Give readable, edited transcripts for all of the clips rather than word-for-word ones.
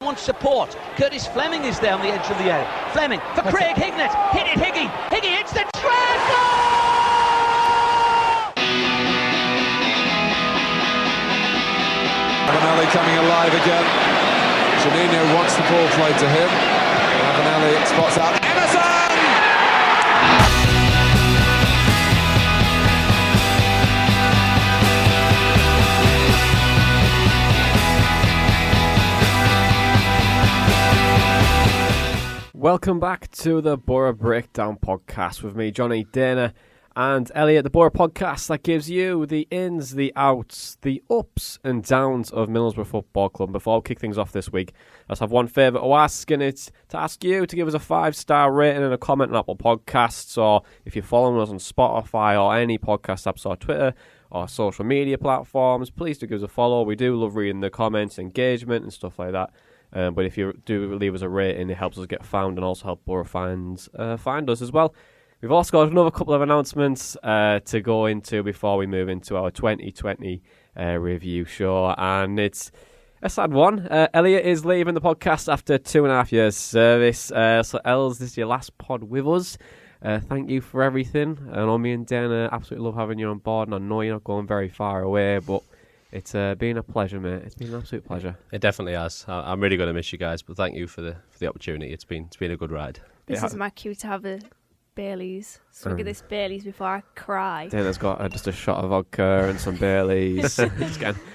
Wants support. Curtis Fleming is there on the edge of the area. Fleming for Craig Hignett. Hit it, Higgy. Higgy hits the treble! Ravanelli coming alive again. Juninho wants the ball played to him. Ravanelli spots out Emerson! Welcome back to the Boro Breakdown podcast with me, Jonny, Dana and Elliott. The Boro podcast that gives you the ins, the outs, the ups and downs of Middlesbrough Football Club. Before I kick things off this week, I just have one favour to ask, and it's to ask you to give us a 5-star rating and a comment on Apple Podcasts, or if you're following us on Spotify or any podcast apps or Twitter or social media platforms, please do give us a follow. We do love reading the comments, engagement and stuff like that. But if you do leave us a rating, it helps us get found and also help Boro fans find us as well. We've also got another couple of announcements to go into before we move into our 2020 review show. And it's a sad one. Elliott is leaving the podcast after 2.5 years service. So Els, this is your last pod with us. Thank you for everything. I know me and Dana absolutely love having you on board, and I know you're not going very far away, but it's been a pleasure, mate. It's been an absolute pleasure. It definitely has. I'm really going to miss you guys, but thank you for the opportunity. It's been a good ride. This is my cue to have a Baileys. Swig of this Baileys before I cry. Dana's got just a shot of vodka and some Baileys.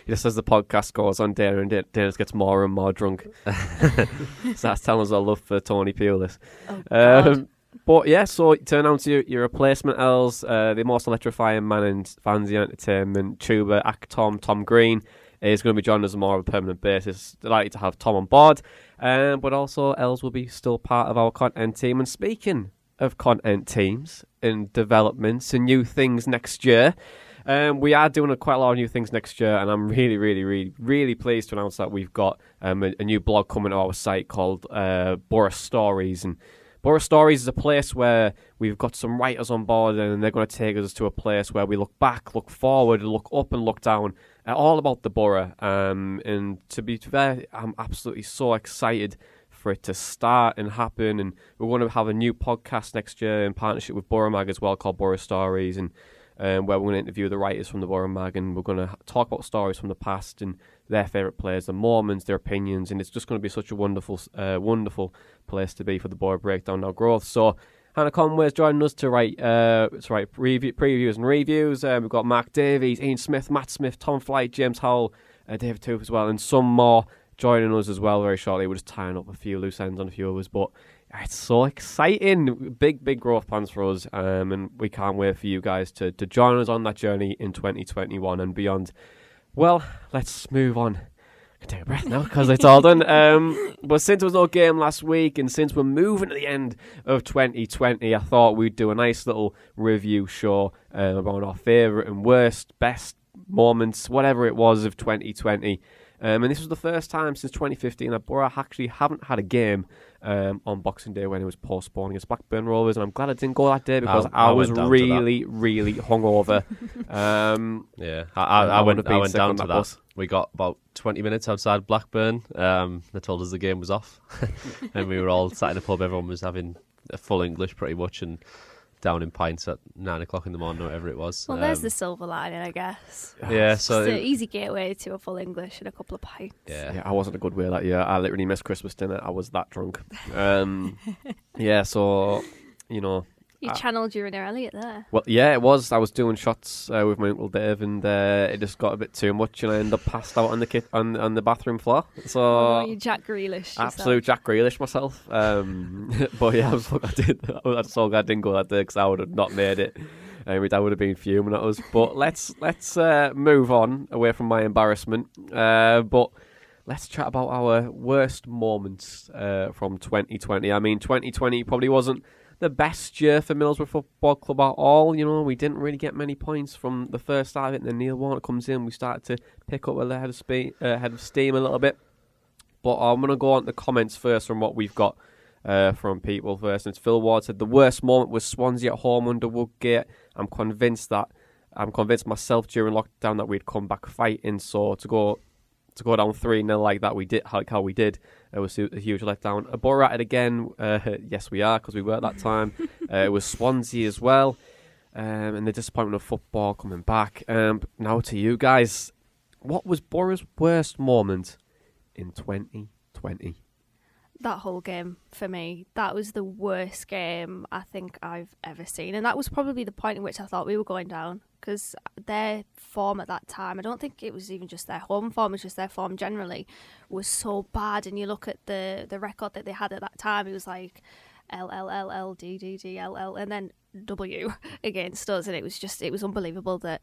Just as the podcast goes on, Dana Dana gets more and more drunk. So that's telling us our love for Tony Pulis. Oh, God. But yeah, so turn on to your replacement, Els, the most electrifying man in fancy entertainment, tuba, Tom Green, is going to be joining us on more of a permanent basis. Delighted to have Tom on board, but also Els will be still part of our content team. And speaking of content teams and developments and new things next year, we are doing quite a lot of new things next year, and I'm really pleased to announce that we've got a new blog coming to our site called Boro Stories. And Boro Stories is a place where we've got some writers on board, and they're going to take us to a place where we look back, look forward, look up and look down at all about the Boro. And to be fair, I'm absolutely so excited for it to start and happen. And we're going to have a new podcast next year in partnership with Boro Mag as well, called Boro Stories, and where we're going to interview the writers from the Boro Mag, and we're going to talk about stories from the past and their favourite players, their moments, their opinions, and it's just going to be such a wonderful place to be for the Boro Breakdown Now Growth. So Hannah Conway's joining us to write previews and reviews. We've got Mark Davies, Ian Smith, Matt Smith, Tom Flight, James Howell, David Tooth as well, and some more joining us as well very shortly. We're just tying up a few loose ends on a few of us, but it's so exciting. Big growth plans for us, and we can't wait for you guys to join us on that journey in 2021 and beyond. Well, let's move on. I can take a breath now because it's all done. But since there was no game last week, and since we're moving to the end of 2020, I thought we'd do a nice little review show about our favourite and worst, best moments, whatever it was, of 2020. And this was the first time since 2015 that Boro actually haven't had a game on Boxing Day when it was postponed against Blackburn Rovers, and I'm glad I didn't go that day because I was really hungover. I went down to that. We got about 20 minutes outside Blackburn. They told us the game was off, and we were all sat in a pub. Everyone was having a full English pretty much, and down in pints at 9 o'clock in the morning, or whatever it was. Well, there's the silver lining, I guess. Yeah, so it's an easy gateway to a full English and a couple of pints. Yeah, I wasn't a good way that year. I literally missed Christmas dinner. I was that drunk. So, you know. You channeled your inner Elliott there. Well, yeah, it was. I was doing shots with my Uncle Dave, and it just got a bit too much, and I ended up passed out on the on the bathroom floor. So you Jack Grealish. Absolute Jack Grealish myself. But yeah, I'm so glad I didn't go that day because I would have not made it. My dad would have been fuming at us. But let's move on away from my embarrassment. But let's chat about our worst moments from 2020. I mean, 2020 probably wasn't the best year for Middlesbrough Football Club at all. You know, we didn't really get many points from the first start of it, and then Neil Warnock comes in. We started to pick up a head of steam a little bit. But I'm going to go on to the comments first from what we've got from people first. And it's Phil Ward said, the worst moment was Swansea at home under Woodgate. I'm convinced myself during lockdown that we'd come back fighting. So to go to go down 3-0 like that, we did how we did. It was a huge letdown. Boro at it again. Yes, we are, because we were at that time. It was Swansea as well. And the disappointment of football coming back. Now to you guys. What was Boro's worst moment in 2020? That whole game, for me, that was the worst game I think I've ever seen. And that was probably the point in which I thought we were going down, because their form at that time, I don't think it was even just their home form, it was just their form generally, was so bad. And you look at the record that they had at that time, it was like LLLL, DDDLL, and then W against us. And it was unbelievable that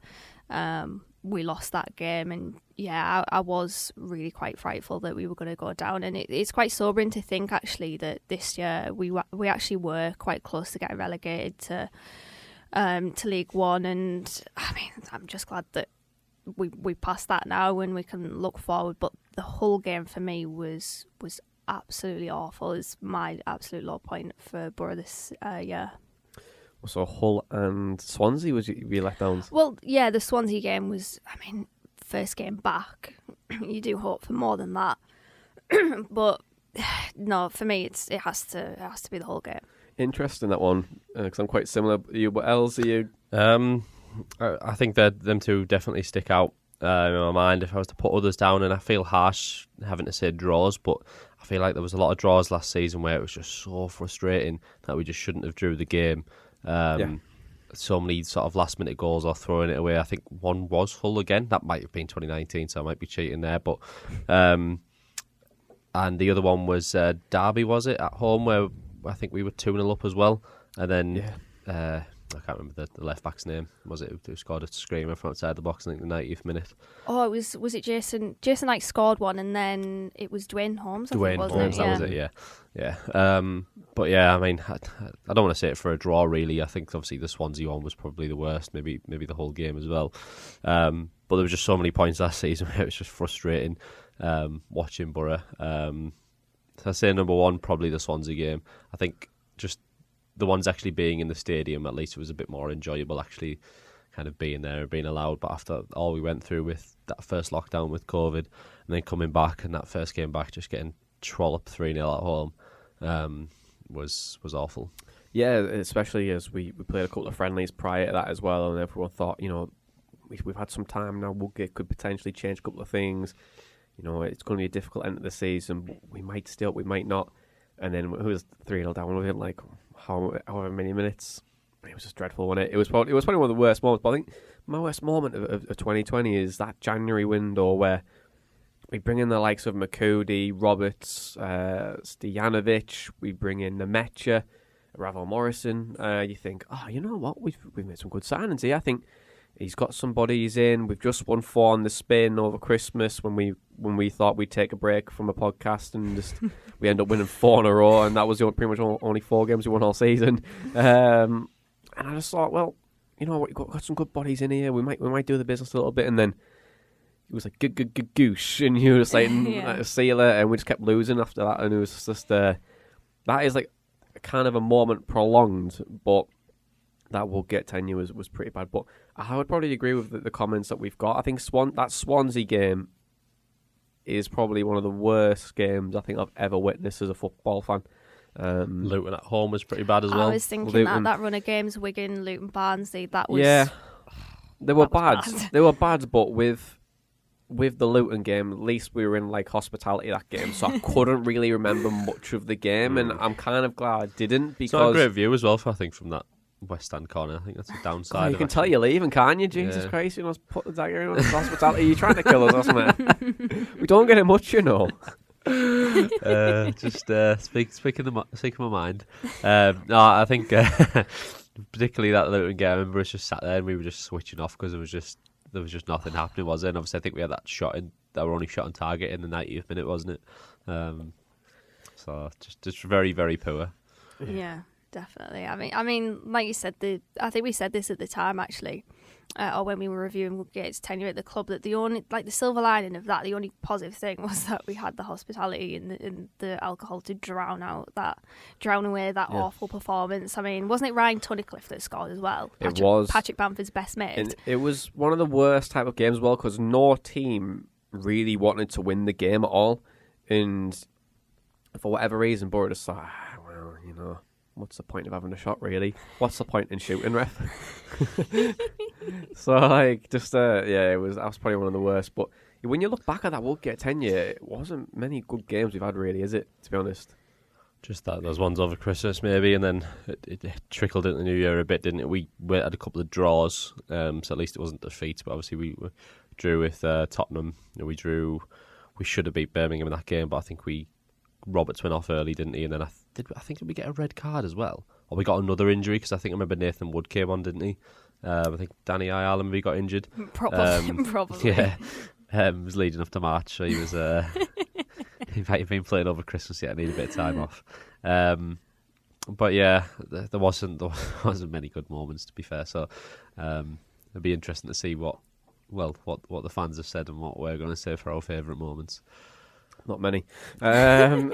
we lost that game. And yeah, I was really quite frightful that we were going to go down. And it's quite sobering to think actually that this year we actually were quite close to getting relegated to League One. And I mean, I'm just glad that we passed that now and we can look forward. But the whole game for me was absolutely awful. It's my absolute low point for Boro this year. So Hull and Swansea was your letdowns? Well, yeah, the Swansea game was, I mean, first game back. You do hope for more than that. But no, for me, it has to be the whole game. Interesting, that one, because I'm quite similar. What else are you? I think that them two definitely stick out in my mind. If I was to put others down, and I feel harsh having to say draws, but I feel like there was a lot of draws last season where it was just so frustrating that we just shouldn't have drew the game. So many sort of last minute goals or throwing it away. I think one was Hull again. That might have been 2019, so I might be cheating there. But and the other one was Derby, was it, at home, where I think we were 2-0 up as well. And then I can't remember the left back's name. Was it who scored a screamer from outside the box? I think the 90th minute. Oh, was it Jason? Jason Knight scored one, and then it was Dwayne Holmes. Dwayne Holmes, that was it. Yeah. But yeah, I mean, I don't want to say it for a draw. Really, I think obviously the Swansea one was probably the worst. Maybe the whole game as well. But there were just so many points last season where it was just frustrating watching Boro. So I say number one, probably the Swansea game. I think just the ones actually being in the stadium, at least it was a bit more enjoyable actually kind of being there and being allowed. But after all we went through with that first lockdown with COVID and then coming back and that first game back, just getting trolloped 3-0 at home was awful. Yeah, especially as we played a couple of friendlies prior to that as well, and everyone thought, we've had some time now, Woodgate could potentially change a couple of things. It's going to be a difficult end of the season. We might still, we might not. And then it was 3-0 down within like however many minutes. It was just dreadful, wasn't it? It was probably one of the worst moments. But I think my worst moment of 2020 is that January window where we bring in the likes of Makudi, Roberts, Stojanovic. We bring in Nemecha, Ravel Morrison. You think, you know what? We've made some good signings here. I think he's got some bodies in. We've just won 4 on the spin over Christmas when we thought we'd take a break from a podcast, and just we end up winning 4 in a row, and that was pretty much only 4 games we won all season. And I just thought, well, we've got some good bodies in here. We might do the business a little bit, and then it was like goosh, and you were just like, see you later, and we just kept losing after that, and it was just that is like kind of a moment prolonged, but that Woodgate tenure was pretty bad. But I would probably agree with the comments that we've got. I think that Swansea game is probably one of the worst games I think I've ever witnessed as a football fan. Luton at home was pretty bad as well. I was thinking that run of games, Wigan, Luton, Barnsley, that was... Yeah, they were bad. They were bad, but with the Luton game, at least we were in like hospitality that game, so I couldn't really remember much of the game, and I'm kind of glad I didn't, because... It's not a great view as well, I think, from that West Stand corner. I think that's a downside. You can tell you're leaving, can't you? Jesus Christ, put the dagger in hospitality. You're trying to kill us, wasn't it? We don't get it much, Speaking my mind. No, I think particularly that Luton game, I remember us just sat there and we were just switching off because there was just nothing happening, was it? And obviously I think we had that only shot on target in the 90th minute, wasn't it? So just very, very poor. Yeah. Definitely. I mean, like you said, I think we said this at the time actually, or when we were reviewing Woodgate's tenure at the club, that the only the silver lining of that, the only positive thing was that we had the hospitality and the alcohol to drown away that awful performance. I mean, wasn't it Ryan Tunnicliffe that scored as well? It was Patrick Bamford's best mate. And it was one of the worst type of games as well, because no team really wanted to win the game at all. And for whatever reason, Boro just thought, well, what's the point of having a shot, really? What's the point in shooting, ref? So, like, just, that was probably one of the worst. But when you look back at that Woodgate tenure, it wasn't many good games we've had, really, is it, to be honest? Just those ones over Christmas, maybe, and then it trickled into the New Year a bit, didn't it? We had a couple of draws, so at least it wasn't defeats, but obviously we drew with Tottenham. We should have beat Birmingham in that game, but I think Roberts went off early, didn't he? And then I think did we get a red card as well? Or we got another injury, because I think I remember Nathan Wood came on, didn't he? I think Danny Ayala maybe got injured. Probably. Yeah. It was leading up to March, so he was... he might have been playing over Christmas yet, need a bit of time off. But yeah, there wasn't many good moments, to be fair. So it'll be interesting to see what the fans have said and what we're going to say for our favourite moments. Not many. But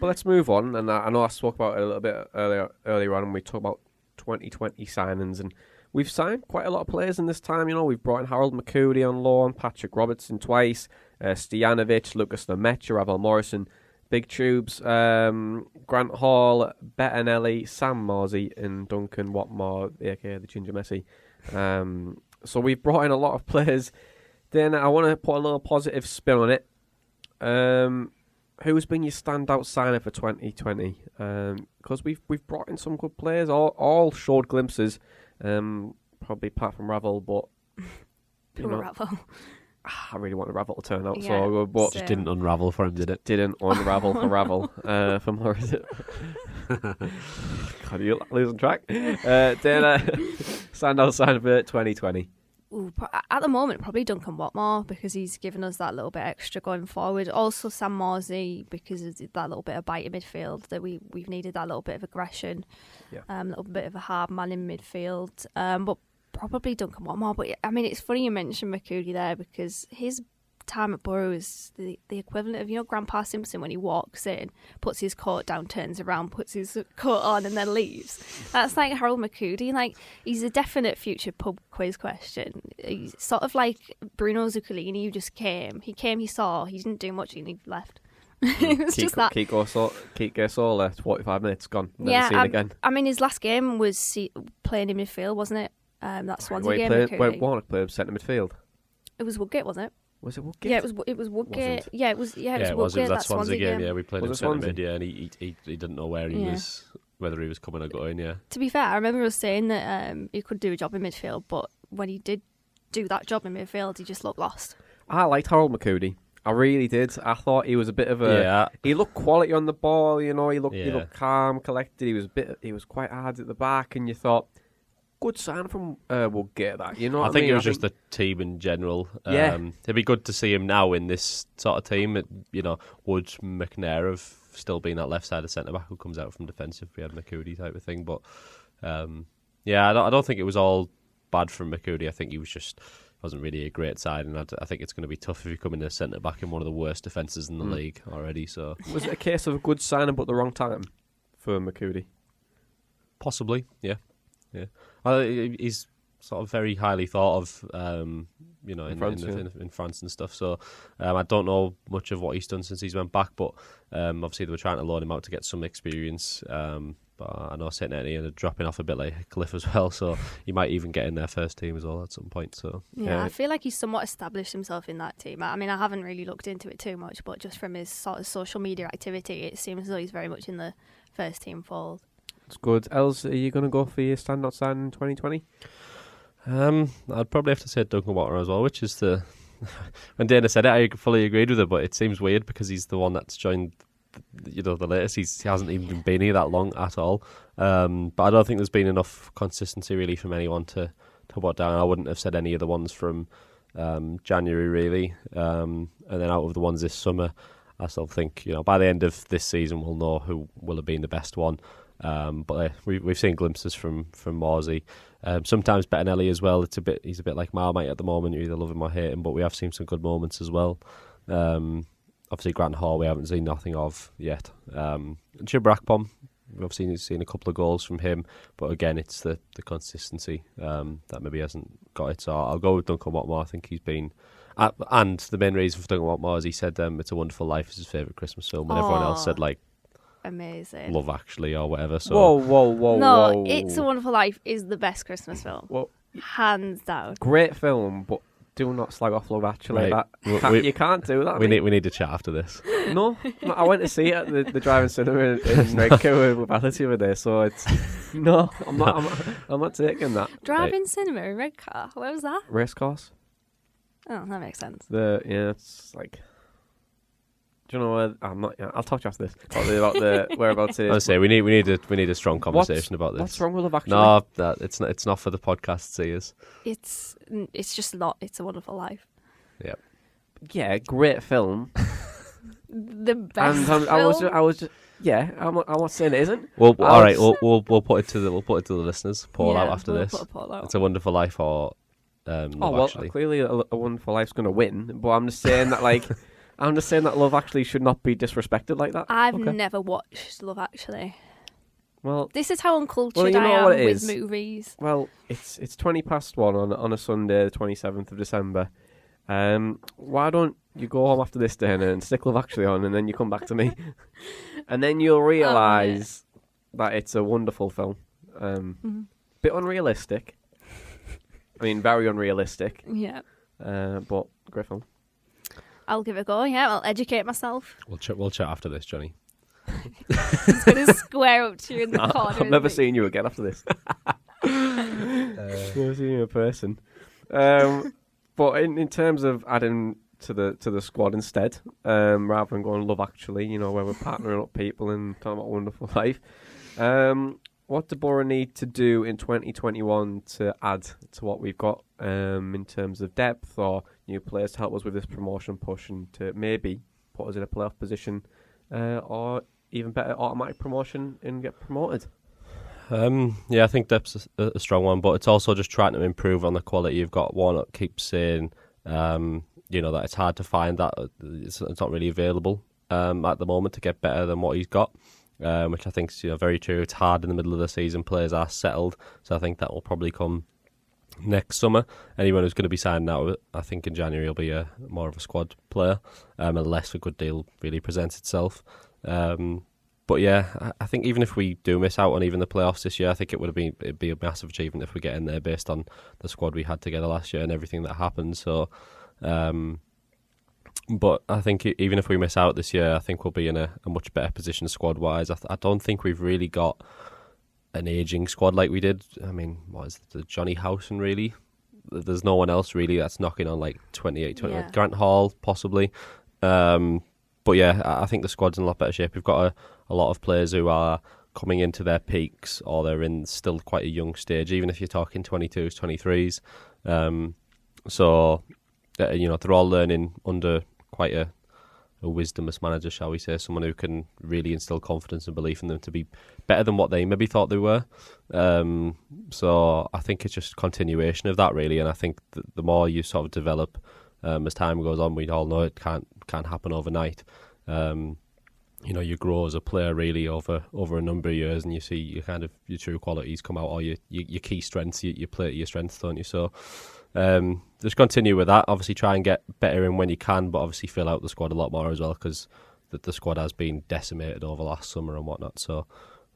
let's move on. And I know I spoke about it a little bit earlier on when we talked about 2020 signings, and we've signed quite a lot of players in this time. We've brought in Harold McCurdy on loan, Patrick Robertson twice, Stojanovic, Lucas Lemaitre, Ravel Morrison, Big Tubes, Grant Hall, Bettinelli, Sam Morsey, and Duncan Watmore, aka the Ginger Messi. So we've brought in a lot of players. Then I want to put a little positive spin on it. Who's been your standout signer for 2020? Because we've brought in some good players, all showed glimpses. Probably apart from Ravel, but Ravel. I really wanted Ravel to turn out Yeah, so good, but Just didn't unravel for him, did it? Didn't unravel for Ravel. For Morrison. God, you're losing track. Then standout sign for 2020. Ooh, at the moment, probably Duncan Watmore, because he's given us that little bit extra going forward. Also Sam Morsey, because of that little bit of bite in midfield, that we've needed that little bit of aggression, a little bit of a hard man in midfield. But probably Duncan Watmore. But I mean, it's funny you mentioned McCurdy there, because his time at Boro is the equivalent of Grandpa Simpson when he walks in, puts his coat down, turns around, puts his coat on, and then leaves. That's like Harold McCurdy. Like, he's a definite future pub quiz question. He's sort of like Bruno Zuccolini, who just came, he saw, he didn't do much, and he left. It was just that. Keep Gasol, 45 minutes gone. Never seen again. I mean, his last game was playing in midfield, wasn't it? That Swansea game. Warnock played centre midfield. It was Woodgate, wasn't it? Was it Woodgate? Yeah, it was Woodgate. Wasn't. Yeah, it was Woodgate. It was that Swansea game. Yeah, we played Was in it centre Swansea? mid, yeah, and he didn't know where he was, whether he was coming or going, yeah. To be fair, I remember us saying that he could do a job in midfield, but when he did do that job in midfield, he just looked lost. I liked Harold McCurdy. I really did. I thought he was a bit of a... Yeah. He looked quality on the ball, he looked calm, collected. He was quite hard at the back, and you thought, good sign from Woodgate, that. You know what I mean? I think it was just the team in general. Yeah. It'd be good to see him now in this sort of team. Wood, McNair have still been that left side of centre-back who comes out from defensive. We had McCurdy type of thing. But, I don't think it was all bad from McCurdy. I think he wasn't really a great side, and I think it's going to be tough if you come in as centre-back in one of the worst defences in the league already. So Was it a case of a good signing but the wrong time for McCurdy? possibly, yeah. He's sort of very highly thought of, in France and stuff. So I don't know much of what he's done since he's went back, but obviously they were trying to loan him out to get some experience. But I know St. Etienne ended up dropping off a bit like Cliff as well, so he might even get in their first team as well at some point. So I feel like he's somewhat established himself in that team. I mean, I haven't really looked into it too much, but just from his sort of social media activity, it seems as though he's very much in the first team fold. It's good. Els, are you going to go for your standout sign in 2020? I'd probably have to say Duncan Watmore as well, which is when Dana said it, I fully agreed with her, but it seems weird because he's the one that's joined the latest. He hasn't even been here that long at all. But I don't think there's been enough consistency really from anyone to put down. I wouldn't have said any of the ones from January really. And then out of the ones this summer, I still think by the end of this season we'll know who will have been the best one. But we've seen glimpses from Morsey. Sometimes Bettinelli as well. He's a bit like Marmite at the moment. You either love him or hate him, but we have seen some good moments as well. Obviously Grant Hall we haven't seen nothing of yet. Jim Rackpom, we've obviously seen a couple of goals from him, but again it's the consistency that maybe hasn't got it. So I'll go with Duncan Watmore. I think he's been And the main reason for talking about more is he said It's a Wonderful Life is his favourite Christmas film, and everyone else said like amazing, Love Actually or whatever. So whoa. It's a Wonderful Life is the best Christmas film, hands down. Great film, but do not slag off Love Actually. Right. You can't do that. We need to chat after this. No, I went to see it at the drive-in cinema in Redcar with Alice the other day, so it's no, I'm not taking that. Drive-in cinema in Redcar. Where was that? Racecourse. Oh, that makes sense. It's like. Do you know where? I'm not. I'll talk to you after this about the whereabouts it is. I say we need a strong conversation about this. What's wrong with Love Actually? No, it's not for the podcast seers. It's just not. It's a Wonderful Life. Yep. Yeah, great film. The best. And I was just. Yeah, I'm not saying it isn't. Well, all right. We'll put it to the listeners. Poll out after this. Put a poll out. It's a Wonderful Life or Love Actually. Clearly a Wonderful Life's going to win, but I'm just saying that like. I'm just saying that Love Actually should not be disrespected like that. I've never watched Love Actually. Well, this is how uncultured I am with movies. Well, it's 1:20 on a Sunday, the 27th of December. Why don't you go home after this dinner and stick Love Actually on, and then you come back to me, and then you'll realise that it's a wonderful film. Bit unrealistic. I mean, very unrealistic. Yeah. But great film. I'll give it a go, yeah. I'll educate myself. We'll chat after this, Jonny. He's going to square up to you in the corner. I've never seen you again after this. Never seen you in person. But in terms of adding to the squad instead, rather than going Love Actually, where we're partnering up people and talking about Wonderful Life, what do Boro need to do in 2021 to add to what we've got in terms of depth or new players to help us with this promotion push and to maybe put us in a playoff position or even better, automatic promotion and get promoted? I think depth's a strong one, but it's also just trying to improve on the quality you've got. Warnock keeps saying, that it's hard to find that it's not really available at the moment to get better than what he's got. Which I think is very true. It's hard in the middle of the season. Players are settled, so I think that will probably come next summer. Anyone who's going to be signed now, I think in January, will be more of a squad player, unless a good deal really presents itself. But yeah, I think even if we do miss out on even the playoffs this year, I think it'd be a massive achievement if we get in there based on the squad we had together last year and everything that happened. So. But I think even if we miss out this year, I think we'll be in a much better position squad-wise. I don't think we've really got an ageing squad like we did. I mean, what is it, Jonny Howson, really? There's no one else, really, that's knocking on like 28, 21. Yeah. Grant Hall, possibly. But yeah, I think the squad's in a lot better shape. We've got a lot of players who are coming into their peaks or they're in still quite a young stage, even if you're talking 22s, 23s. So, they're all learning under quite a wisdomous manager, shall we say, someone who can really instill confidence and belief in them to be better than what they maybe thought they were. So I think it's just continuation of that, really, and I think the more you sort of develop as time goes on, we all know it can't happen overnight. You grow as a player really over a number of years, and you see your true qualities come out, or your key strengths. You play to your strengths, don't you? So. Just continue with that. Obviously, try and get better in when you can, but obviously fill out the squad a lot more as well, because the squad has been decimated over last summer and whatnot. So,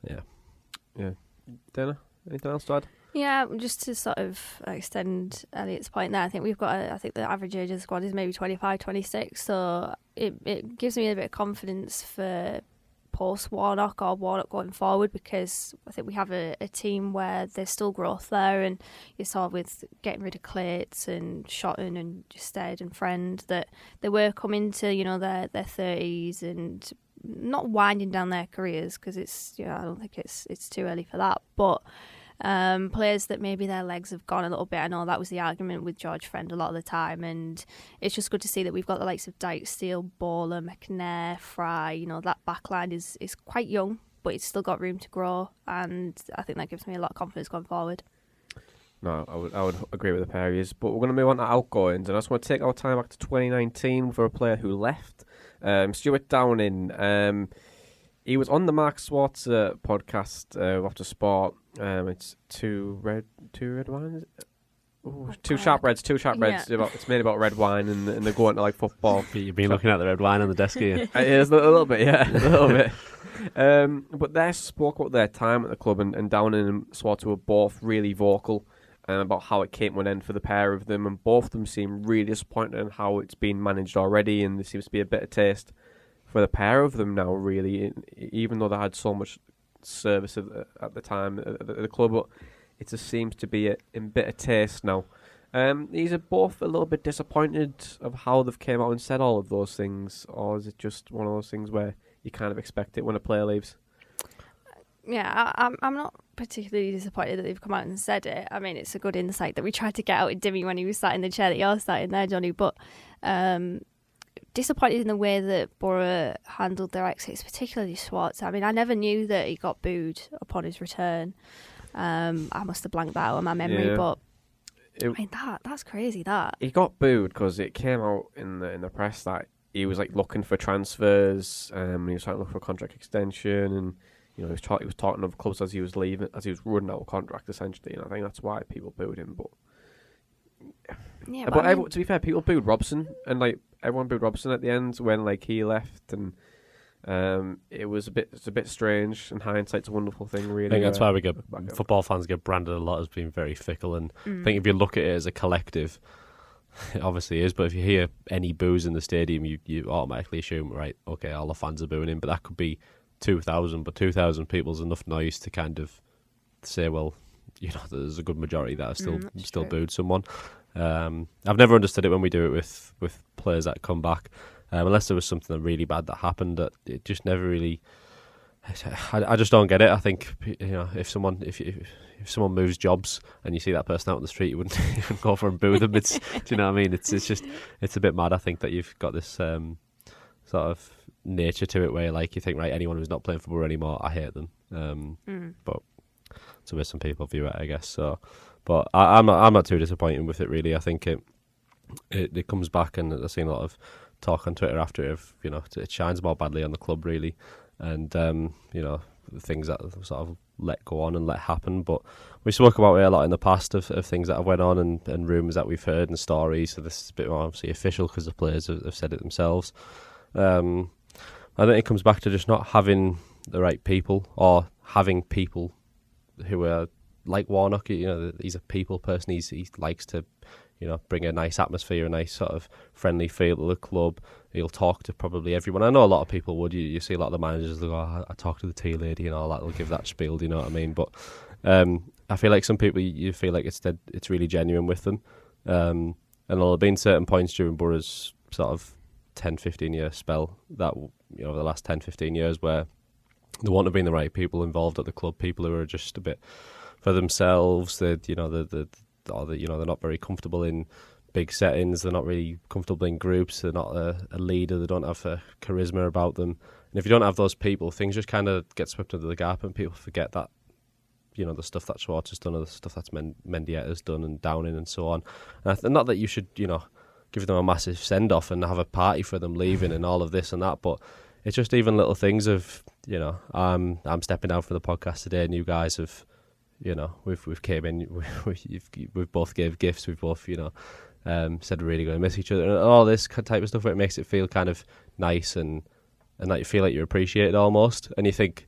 yeah. Dana, anything else to add? Yeah, just to sort of extend Elliott's point there, I think we've got. I think the average age of the squad is maybe 25, 26. So it gives me a bit of confidence for post Warnock or Warnock going forward, because I think we have a team where there's still growth there, and you saw with getting rid of Clates and Shotton and Stead and Friend that they were coming to their 30s and not winding down their careers, because it's I don't think it's too early for that, but players that maybe their legs have gone a little bit. I know that was the argument with George Friend a lot of the time, and it's just good to see that we've got the likes of Dykestil, Bowler, McNair, Fry. That backline is quite young, but it's still got room to grow, and I think that gives me a lot of confidence going forward. No, I would agree with the pair of yous, but we're going to move on to outgoings, and I just want to take our time back to 2019 for a player who left, Stuart Downing. He was on the Mark Schwarzer podcast after Sport. It's two red wines. Two sharp reds. Yeah. It's made about red wine and they go into like football. You've been looking at the red wine on the desk here. It is a little bit, yeah, a little bit. But they spoke about their time at the club, and Downing and Swartz were both really vocal about how it came to an end for the pair of them, and both of them seem really disappointed in how it's been managed already, and there seems to be a bitter taste for the pair of them now, really, even though they had so much service at the time at the club, but it just seems to be in bitter taste now. These are both a little bit disappointed of how they've came out and said all of those things, or is it just one of those things where you kind of expect it when a player leaves? Yeah, I'm not particularly disappointed that they've come out and said it. I mean, it's a good insight that we tried to get out of Dimmy when he was sat in the chair that you're sat in there, Jonny, but disappointed in the way that Boro handled their exits, particularly Swartz. I mean, I never knew that he got booed upon his return. I must have blanked that out of my memory, but I mean, that's crazy. That he got booed because it came out in the press that he was like looking for transfers, he was trying to look for a contract extension, and he was talking of clubs as he was leaving, as he was running out of contract essentially, and I think that's why people booed him. But I mean, to be fair, people booed Robson, and like everyone booed Robson at the end when like he left, and it's a bit strange. And hindsight's a wonderful thing, really. I think that's why football fans get branded a lot as being very fickle, and I think if you look at it as a collective, it obviously is. But if you hear any boos in the stadium, you automatically assume, right, okay, all the fans are booing him, but that could be 2,000, but 2,000 people's enough noise to kind of say, well, there's a good majority that are still booed someone. I've never understood it when we do it with players that come back, unless there was something really bad that happened. That it just never really. I just don't get it. I think if someone moves jobs and you see that person out on the street, you wouldn't even go for and boo them. Do you know what I mean? It's a bit mad. I think that you've got this sort of nature to it where like you think, right, anyone who's not playing football anymore, I hate them. But it's the way some people view it, I guess. So, but I'm not too disappointed with it really. I think it comes back, and I've seen a lot of talk on Twitter after it. It shines more badly on the club really, and things that sort of let go on and let happen. But we spoke about it a lot in the past of things that have went on and rumours that we've heard and stories. So this is a bit more obviously official because the players have said it themselves. I think it comes back to just not having the right people, or having people who are like Warnock. He's a people person. He likes to, bring a nice atmosphere, a nice sort of friendly feel to the club. He'll talk to probably everyone. I know a lot of people would. You see a lot of the managers that go, I talk to the tea lady and all that. They'll give that spiel. Do you know what I mean? But I feel like some people, you feel like it's really genuine with them. And there'll have been certain points during Boro's sort of 10-15 year spell that the last 10-15 years where there won't have been the right people involved at the club, people who are just a bit for themselves. They're not very comfortable in big settings. They're not really comfortable in groups. They're not a leader. They don't have a charisma about them. And if you don't have those people, things just kind of get swept under the carpet, and people forget that the stuff that Schwartz has done, or the stuff that's Mendietta's done, and Downing and so on. And not that you should give them a massive send off and have a party for them leaving and all of this and that, but it's just even little things of I'm stepping down for the podcast today, and you guys have we've came in, we've both gave gifts, we've both said we're really going to miss each other, and all this type of stuff where it makes it feel kind of nice and that you feel like you're appreciated almost, and you think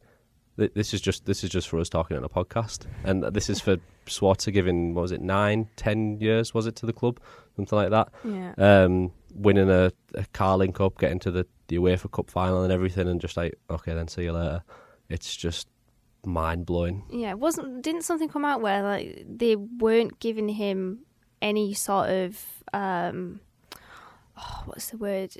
this is just for us talking on a podcast, and this is for Swartz giving, what was it, 9-10 years was it to the club, something like that. Yeah. Winning a Carling Cup, getting to the UEFA Cup final and everything, and just like, okay, then see you later. It's just mind blowing. Yeah, didn't something come out where like they weren't giving him any sort of what's the word?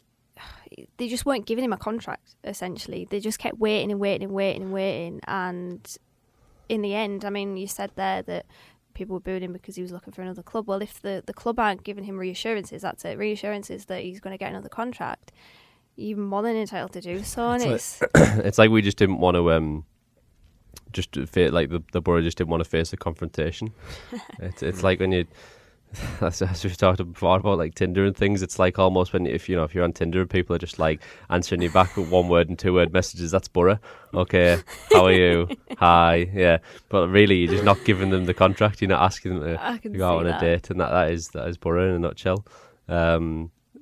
They just weren't giving him a contract. Essentially, they just kept waiting, and in the end, I mean, you said there that people were booing him because he was looking for another club. Well, if the club aren't giving him reassurances, that's it. Reassurances that he's going to get another contract. You're more than entitled to do so, and it's like we just didn't want to just feel like the Boro just didn't want to face the confrontation. It's like when as we've talked before about like Tinder and things. It's like almost when if you're on Tinder and people are just like answering you back with 1-word and 2-word messages. That's Boro. Okay, how are you? Hi, yeah. But really, you're just not giving them the contract. You're not asking them to go out on a date, and that is Boro in a nutshell.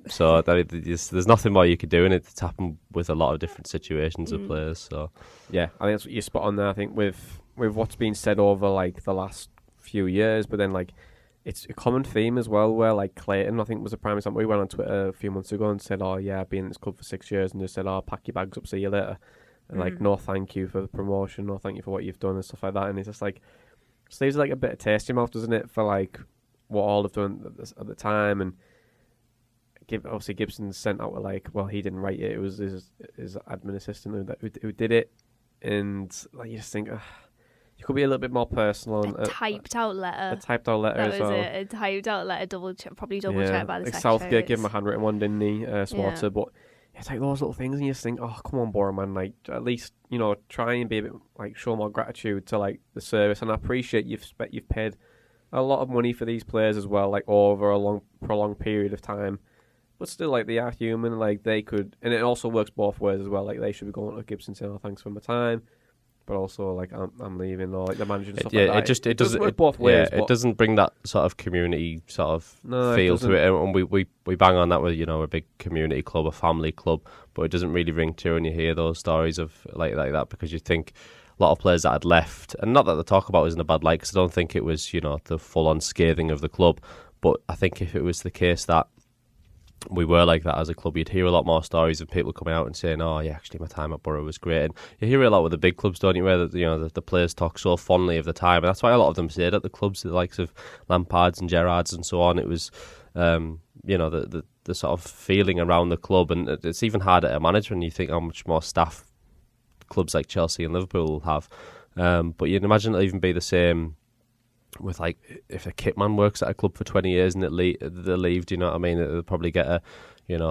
So there's nothing more you could do, and it's happened with a lot of different situations of players. So yeah, I think that's what you're spot on there. I think with what's been said over like the last few years, but then like it's a common theme as well, where like Clayton, I think, was a prime example. We went on Twitter a few months ago and said, "Oh yeah, I've been in this club for 6 years," and just said, "Oh, pack your bags up, see you later." And like, no, thank you for the promotion, no, thank you for what you've done and stuff like that. And it's just like, it leaves like a bit of taste in your mouth, doesn't it, for like what all have done at the time. And obviously Gibson sent out like, well, he didn't write it; it was his admin assistant who did it. And like, you just think, you could be a little bit more personal. A typed out letter. A typed out letter as well. A typed out letter, probably double checked by the like secretary. Southgate gave him a handwritten one, didn't he, Swarter? Yeah. But it's like those little things, and you just think, oh, come on, Boro, man, like, at least, try and be a bit, like, show more gratitude to, like, the service. And I appreciate you've paid a lot of money for these players as well, like, over a long, prolonged period of time. But still, like, they are human, like, they could, and it also works both ways as well, like, they should be going to Gibson saying, oh, thanks for my time. But also, like, I'm leaving, or like the manager and stuff like that. It doesn't work both ways. Yeah, it doesn't bring that sort of community sort of feel to it. And we bang on that with, a big community club, a family club, but it doesn't really ring true when you hear those stories of like that, because you think a lot of players that had left, and not that the talk about isn't a bad light, because I don't think it was, the full-on scathing of the club, but I think if it was the case that we were like that as a club, you'd hear a lot more stories of people coming out and saying, oh yeah, actually my time at Boro was great. And you hear it a lot with the big clubs, don't you, where the players talk so fondly of the time, and that's why a lot of them stayed at the clubs, the likes of Lampards and Gerrards and so on. It was the sort of feeling around the club, and it's even harder to manage when you think how much more staff clubs like Chelsea and Liverpool will have. But you'd imagine it'll even be the same with, like, if a kitman works at a club for 20 years and they leave, do you know what I mean? They'll probably get they'll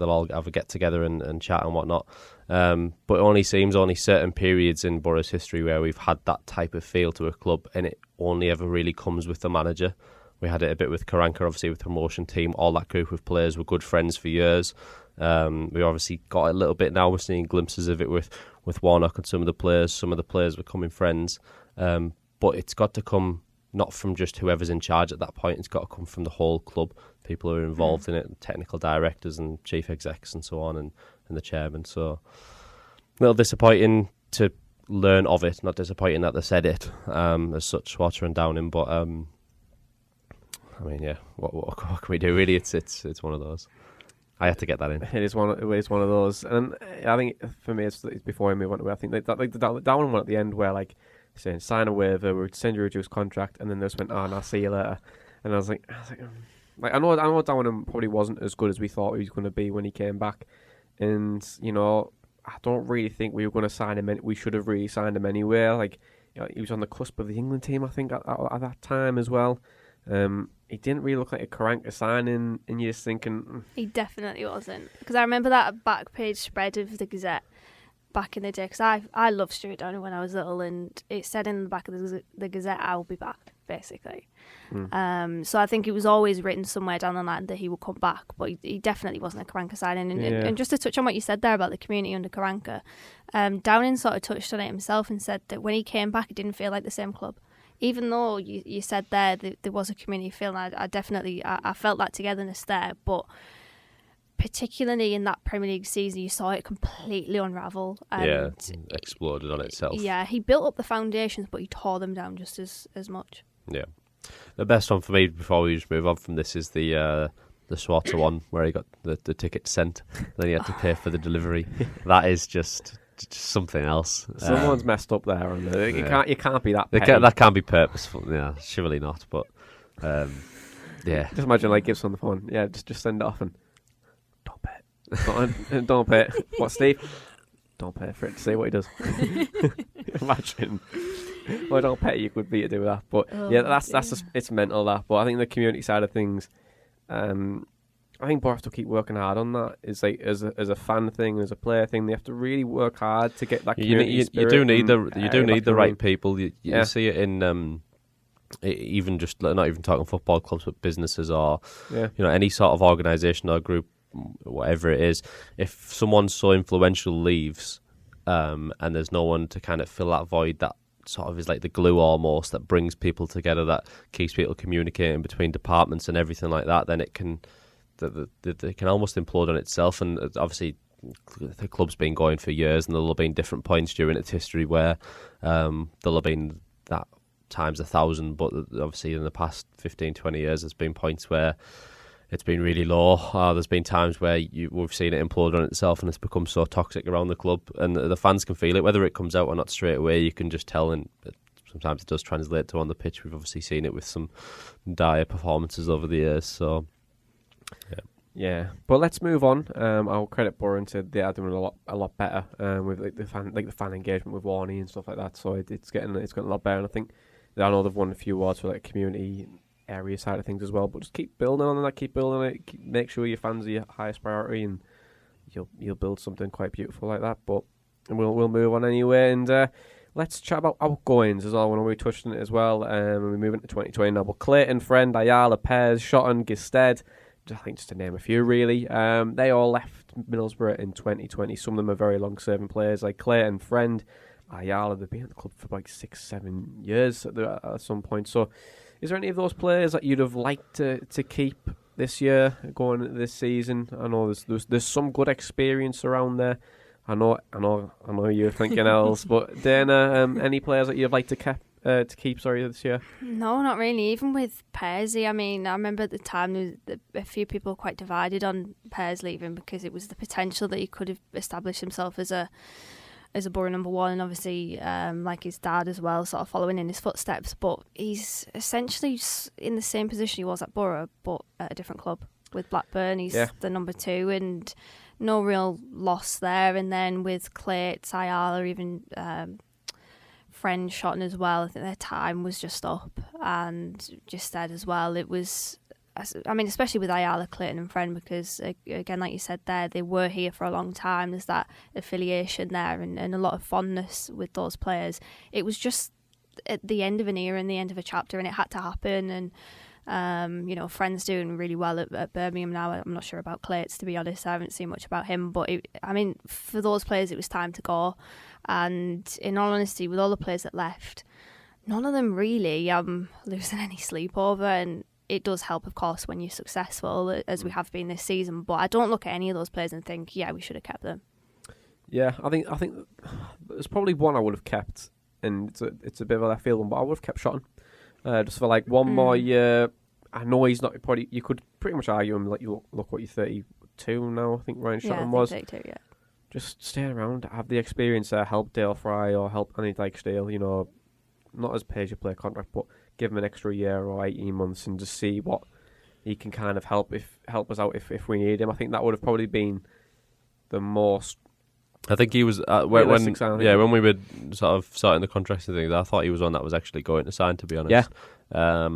all have a get together and chat and whatnot. But it only seems certain periods in Boro's history where we've had that type of feel to a club, and it only ever really comes with the manager. We had it a bit with Karanka, obviously, with the promotion team. All that group of players were good friends for years. We obviously got a little bit now. We're seeing glimpses of it with Warnock and some of the players. Some of the players becoming friends. But it's got to come not from just whoever's in charge at that point. It's got to come from the whole club, people who are involved in it, technical directors and chief execs and so on, and the chairman. So a little disappointing to learn of it, not disappointing that they said it as such, Swarter and Downing. But I mean, yeah, what can we do? Really, it's one of those. I had to get that in. It is one of those, and I think for me, it's before we went away. I think that the Downing one at the end, where like saying sign a waiver, we'd send you a reduced contract, and then they just went, and I'll see you later. And I was like, I know Downing probably wasn't as good as we thought he was going to be when he came back, and I don't really think we were going to sign him. We should have really signed him anyway. Like, he was on the cusp of the England team, I think, at that time as well. He didn't really look like a Karanka signing, and you're just thinking... He definitely wasn't. Because I remember that back page spread of the Gazette back in the day, because I loved Stuart Downing when I was little, and it said in the back of the Gazette, I'll be back, basically. So I think it was always written somewhere down the line that he would come back, but he definitely wasn't a Karanka signing. And just to touch on what you said there about the community under Karanka, Downing sort of touched on it himself and said that when he came back, it didn't feel like the same club. Even though you said there was a community feel, I definitely felt that togetherness there, but particularly in that Premier League season, you saw it completely unravel. And exploded on itself. Yeah, he built up the foundations, but he tore them down just as much. Yeah. The best one for me, before we just move on from this, is the Swarter one, where he got the ticket sent, then he had to pay for the delivery. That is just something else. Someone's messed up there, and you can't be that petty. That can't be purposeful. Yeah, surely not. But yeah, just imagine like Gibson on the phone. Yeah, just send it off and don't pay. Don't pay. What, Steve? Don't pay for it to say what he does. Imagine. Well, don't pay. You could be to do that, but that's just, it's mental, that. But I think the community side of things, I think Boro have to keep working hard on that. It's like as a fan thing, as a player thing, they have to really work hard to get that community spirit. You do need the right people. You see it in even just not even talking football clubs, but businesses or any sort of organisation or group, whatever it is. If someone so influential leaves, and there's no one to kind of fill that void, that sort of is like the glue almost that brings people together, that keeps people communicating between departments and everything like that, then it can almost implode on itself. And obviously the club's been going for years, and there'll have been different points during its history where there'll have been that times 1,000, but obviously in the past 15-20 years there's been points where it's been really low. There's been times where we've seen it implode on itself, and it's become so toxic around the club, and the fans can feel it, whether it comes out or not straight away. You can just tell, and sometimes it does translate to on the pitch. We've obviously seen it with some dire performances over the years. So yeah, but let's move on. I'll credit Boro and said they are doing a lot better with the fan engagement with Warney and stuff like that. So it's getting a lot better, and I think I know they've won a few awards for community area side of things as well. But just keep building on that, keep building it. Make sure your fans are your highest priority, and you'll build something quite beautiful like that. But we'll move on anyway, and let's chat about outgoings as well. When we touched on it as well, and we move into 2020 now. But Clayton, Friend, Ayala, Pears, Shotton, Gisted, I think just to name a few really. They all left Middlesbrough in 2020. Some of them are very long-serving players like Clayton, Friend, Ayala. They've been at the club for like 6-7 years at some point. So is there any of those players that you'd have liked to keep this year, going into this season? I know there's some good experience around there. I know you're thinking else, but Dana, any players that you'd like to keep this year? No, not really. Even with Pearsy, I mean, I remember at the time there was a few people quite divided on Pears leaving, because it was the potential that he could have established himself as a Boro number one, and obviously like his dad as well, sort of following in his footsteps. But he's essentially in the same position he was at Boro, but at a different club with Blackburn. He's the number two, and no real loss there. And then with Clates, Ayala, even Friend, Shotton as well, I think their time was just up, and just said as well, it was, I mean, especially with Ayala, Clayton and Friend, because again, like you said there, they were here for a long time. There's that affiliation there, and a lot of fondness with those players. It was just at the end of an era and the end of a chapter, and it had to happen. And Friend's doing really well at Birmingham now. I'm not sure about Clates, to be honest. I haven't seen much about him, but for those players, it was time to go. And in all honesty, with all the players that left, none of them really losing any sleep over. And it does help, of course, when you're successful, as we have been this season. But I don't look at any of those players and think, yeah, we should have kept them. Yeah, I think there's probably one I would have kept, and it's a bit of a left field one, but I would have kept Shotton. Just for like one more year. I know he's not probably. You could pretty much argue him. Like, you look what you're 32 now. I think Ryan Shotton was. 32, yeah. Just stay around, have the experience there, help Dale Fry or help Annie Dyksdale. Not as pay-as-you-play contract, but give him an extra year or 18 months and just see what he can kind of help us out if we need him. I think that would have probably been the most. I think he was when we were sort of starting the contracts and things. I thought he was one that was actually going to sign, to be honest. Yeah.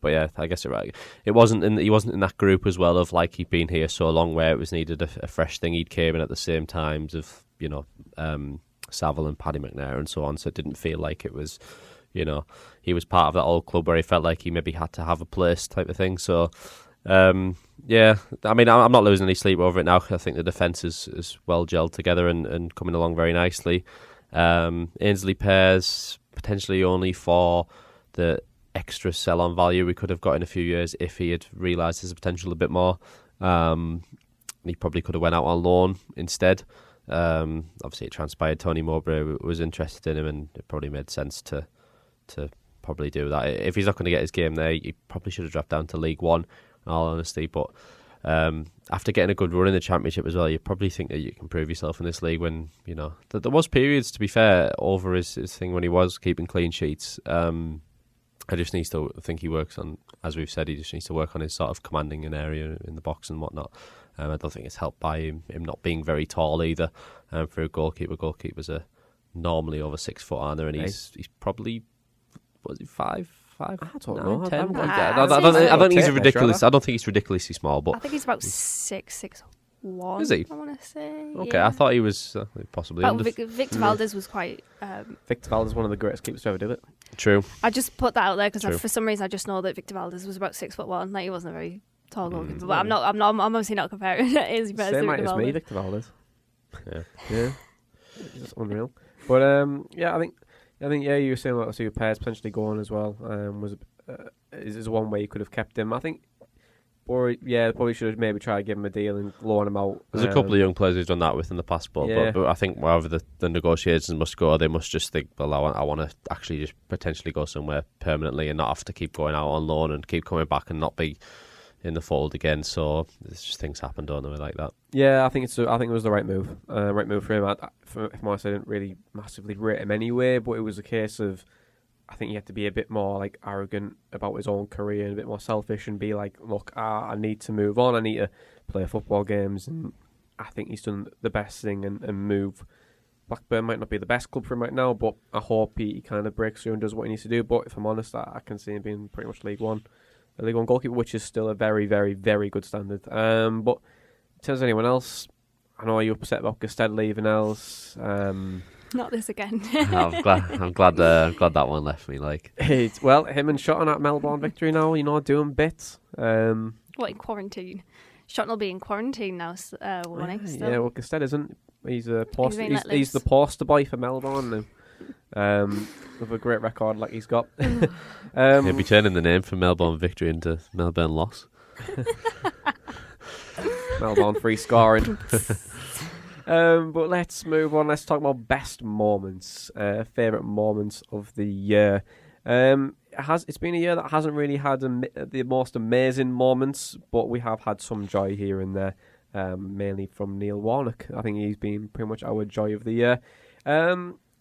But yeah, I guess you're right. He wasn't in that group as well of like he'd been here so long where it was needed a fresh thing. He'd came in at the same times of Saville and Paddy McNair and so on. So it didn't feel like it was, he was part of that old club where he felt like he maybe had to have a place type of thing. So. Yeah, I mean, I'm not losing any sleep over it now. I think the defence is well gelled together and coming along very nicely. Ainsley Pears, potentially only for the extra sell-on value we could have got in a few years if he had realised his potential a bit more. He probably could have went out on loan instead. Obviously, it transpired Tony Mowbray was interested in him, and it probably made sense to probably do that. If he's not going to get his game there, he probably should have dropped down to League One, in all honesty. But after getting a good run in the Championship as well, you probably think that you can prove yourself in this league when, there was periods, to be fair, over his thing when he was keeping clean sheets. I just needs to think he works on, as we've said, he just needs to work on his sort of commanding an area in the box and whatnot. I don't think it's helped by him not being very tall either. For a goalkeeper, goalkeepers are normally over 6 foot, aren't they? And he's probably, was he 5? I don't know. 10? I don't think he's ridiculous. I don't think he's ridiculously small, but I think he's about 6'1". Is he? I want to say. Okay, yeah. I thought he was possibly. Victor Valdez was quite. Victor Valdez is one of the greatest keepers to ever do it. True. I just put that out there because True. for some reason I just know that Victor Valdez was about 6'1". Like he wasn't a very tall goalkeeper, but I'm obviously not comparing. His Same height as me, Victor Valdez. Yeah, it's just unreal. But I think you were saying about Pairs potentially going as well. Is one way you could have kept him. I think. Or probably should have maybe tried to give him a deal and loan him out. There's a couple of young players who've done that with in the past, but I think wherever the negotiations must go, they must just think, well, I want to actually just potentially go somewhere permanently and not have to keep going out on loan and keep coming back and not be in the fold again. So it's just things happen, don't they, like that? Yeah, I think it was the right move. Right move for him. If I'm honest, I didn't really massively rate him anyway, but it was a case of, I think he had to be a bit more like arrogant about his own career and a bit more selfish and be like, look, I need to move on. I need to play football games. And I think he's done the best thing and move. Blackburn might not be the best club for him right now, but I hope he kind of breaks through and does what he needs to do. But if I'm honest, I can see him being pretty much League One goalkeeper, which is still a very, very, very good standard. But in terms of anyone else, I know you're upset about Gusted leaving Els. Not this again. I'm glad that one left me. Like, well, him and Shotton at Melbourne victory now. Doing bits. What, in quarantine? Shotton will be in quarantine now. Won't he? Still? Yeah, well, Gusted isn't. He's the poster boy for Melbourne now. With a great record like he's got. He'll be turning the name from Melbourne victory into Melbourne loss. Melbourne free scoring. But let's move on. Let's talk about best moments, favourite moments of the year. It's been a year that hasn't really had the most amazing moments, but we have had some joy here and there, mainly from Neil Warnock. I think he's been pretty much our joy of the year.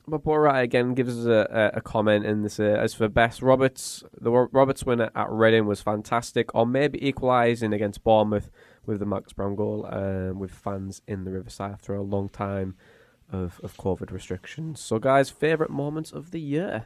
But Boro again gives us a comment in this. As for best, the Roberts win at Reading was fantastic, or maybe equalising against Bournemouth with the Marcus Brown goal, with fans in the Riverside after a long time of COVID restrictions. So, guys, favourite moments of the year?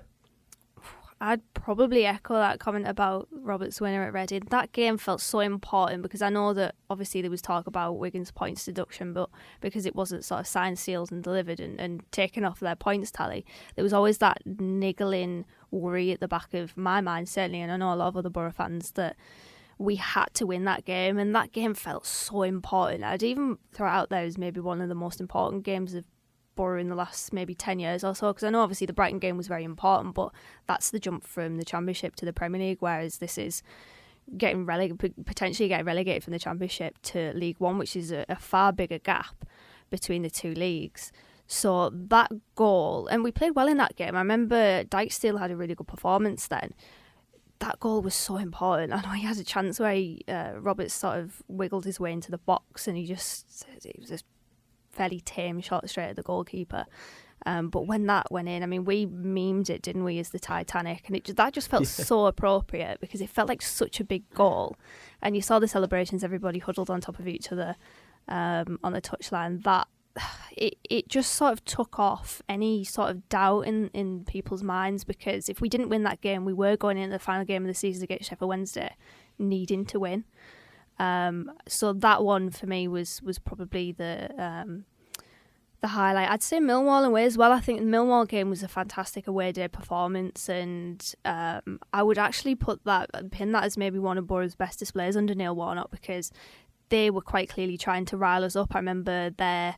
I'd probably echo that comment about Roberts' winner at Reading. That game felt so important because I know that obviously there was talk about Wigan's points deduction, but because it wasn't sort of signed, sealed and delivered and taken off their points tally, there was always that niggling worry at the back of my mind, certainly, and I know a lot of other Boro fans, that we had to win that game, and that game felt so important. I'd even throw it out there as maybe one of the most important games of Boro in the last maybe 10 years or so, because I know obviously the Brighton game was very important, but that's the jump from the Championship to the Premier League, whereas this is potentially getting relegated from the Championship to League One, which is a far bigger gap between the two leagues. So that goal, and we played well in that game. I remember Dijksteel had a really good performance then. That goal was so important. I know he had a chance where Roberts sort of wiggled his way into the box and it was a fairly tame shot straight at the goalkeeper. But when that went in, I mean, we memed it, didn't we, as the Titanic? And that just felt so appropriate because it felt like such a big goal. And you saw the celebrations, everybody huddled on top of each other on the touchline. That it just sort of took off any sort of doubt in people's minds, because if we didn't win that game, we were going into the final game of the season against Sheffield Wednesday needing to win. So that one for me was probably the highlight. I'd say Millwall away as well. I think the Millwall game was a fantastic away day performance, and I would actually pin that as maybe one of Boro's best displays under Neil Warnock, because they were quite clearly trying to rile us up. I remember their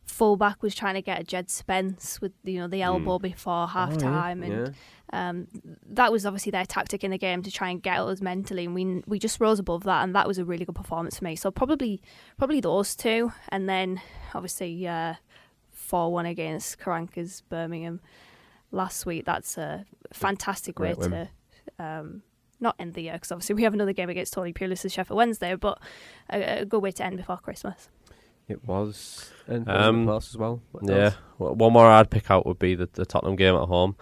fullback was trying to get a Jed Spence with the elbow before half time, and that was obviously their tactic in the game to try and get us mentally, and we just rose above that, and that was a really good performance for me. So probably those two, and then obviously 4-1 against Karanka's Birmingham last week. That's a fantastic way to not end the year, because obviously we have another game against Tony Pulis' Sheffield Wednesday, but a good way to end before Christmas. It was, and close as well. One more I'd pick out would be the Tottenham game at home.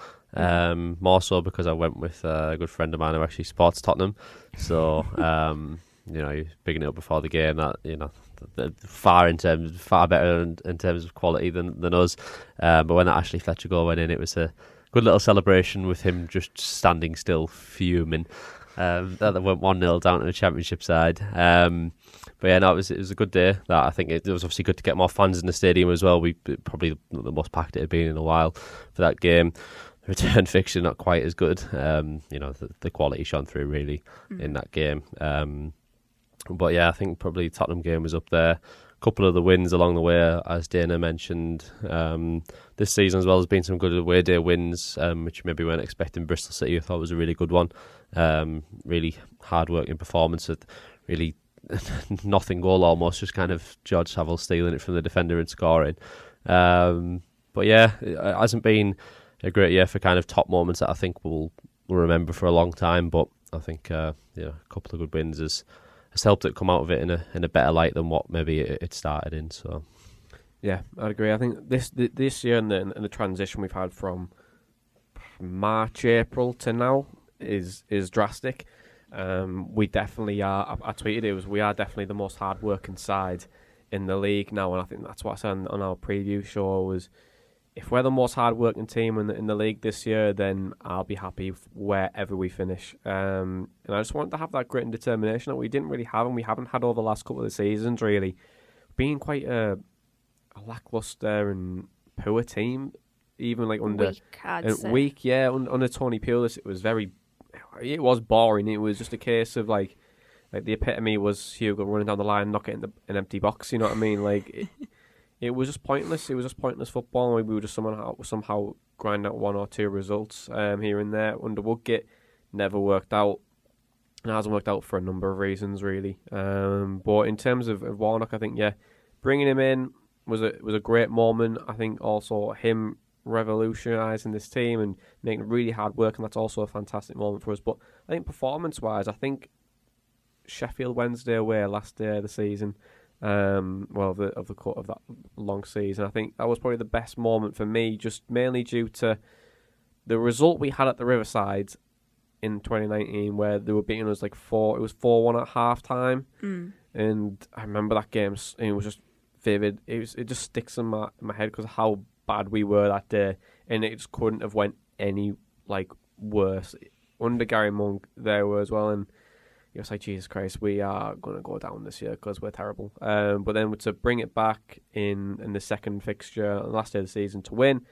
More so because I went with a good friend of mine who actually supports Tottenham. So you're bigging it up before the game. That far better in terms of quality than us. But when that Ashley Fletcher goal went in, it was a good little celebration with him just standing still, fuming. That went 1-0 down to the Championship side. But yeah, no, it was a good day. That I think it was obviously good to get more fans in the stadium as well. We probably the most packed it had been in a while for that game. return fixture not quite as good. The quality shone through really in that game. But yeah, I think probably Tottenham game was up there. A couple of the wins along the way, as Dana mentioned, this season as well has been some good away day wins, which maybe weren't expecting. Bristol City, I thought was a really good one. Really hard working performance. Really nothing goal almost, just kind of George Saville stealing it from the defender and scoring. But yeah, it hasn't been a great year for kind of top moments that I think we'll remember for a long time. But I think a couple of good wins has helped it come out of it in a better light than what maybe it started in. So yeah, I'd agree. I think this year and the transition we've had from March, April to now is drastic. We definitely are. I tweeted we are definitely the most hard-working side in the league now, and I think that's what I said on our preview show was, if we're the most hard-working team in the league this year, then I'll be happy wherever we finish. And I just want to have that grit and determination that we didn't really have, and we haven't had over the last couple of seasons, really. Being quite a lackluster and poor team, even like under... Weak, yeah. Under Tony Pulis, it was boring. It was just a case of like the epitome was Hugo running down the line, not getting an empty box, you know what I mean? Like... It was just pointless. It was just pointless football. We were just somehow grinding out one or two results here and there. Under Woodgate, never worked out. It hasn't worked out for a number of reasons, really. But in terms of Warnock, I think bringing him in was a great moment. I think also him revolutionising this team and making it really hard work, and that's also a fantastic moment for us. But I think performance-wise, I think Sheffield Wednesday away last day of the season. Of that long season, I think that was probably the best moment for me, just mainly due to the result we had at the Riverside in 2019, where they were beating us like 4-1 at half time, and I remember that game. And it was just vivid. It just sticks in my head because of how bad we were that day, and it just couldn't have went any worse under Gary Monk there as well. And you're like, Jesus Christ, we are going to go down this year because we're terrible. But then to bring it back in the second fixture, the last day of the season, to win,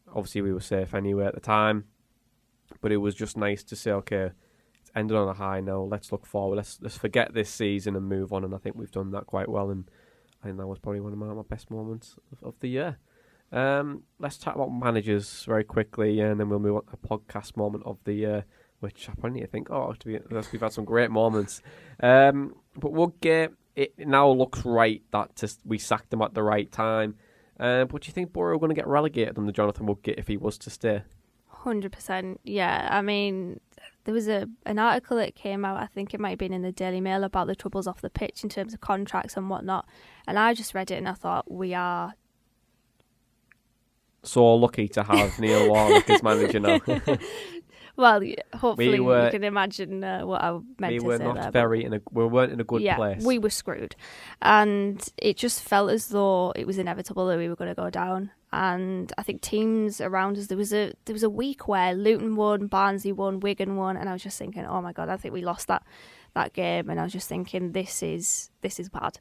obviously we were safe anyway at the time. But it was just nice to say, okay, it's ended on a high now. Let's look forward. Let's forget this season and move on. And I think we've done that quite well. And I think that was probably one of my best moments of the year. Let's talk about managers very quickly, and then we'll move on to the podcast moment of the year, which I probably need to think, we've had some great moments. But Woodgate, it now looks right that we sacked him at the right time. But do you think Boro are going to get relegated under Jonathan Woodgate if he was to stay? 100%, yeah. I mean, there was an article that came out, I think it might have been in the Daily Mail, about the troubles off the pitch in terms of contracts and whatnot. And I just read it and I thought, we are so lucky to have Neil Warnock as manager now. Well, hopefully you can imagine what I meant to say there. We weren't in a good place. We were screwed. And it just felt as though it was inevitable that we were going to go down. And I think teams around us, there was a week where Luton won, Barnsley won, Wigan won, and I was just thinking, oh my God, I think we lost that game. And I was just thinking, this is bad.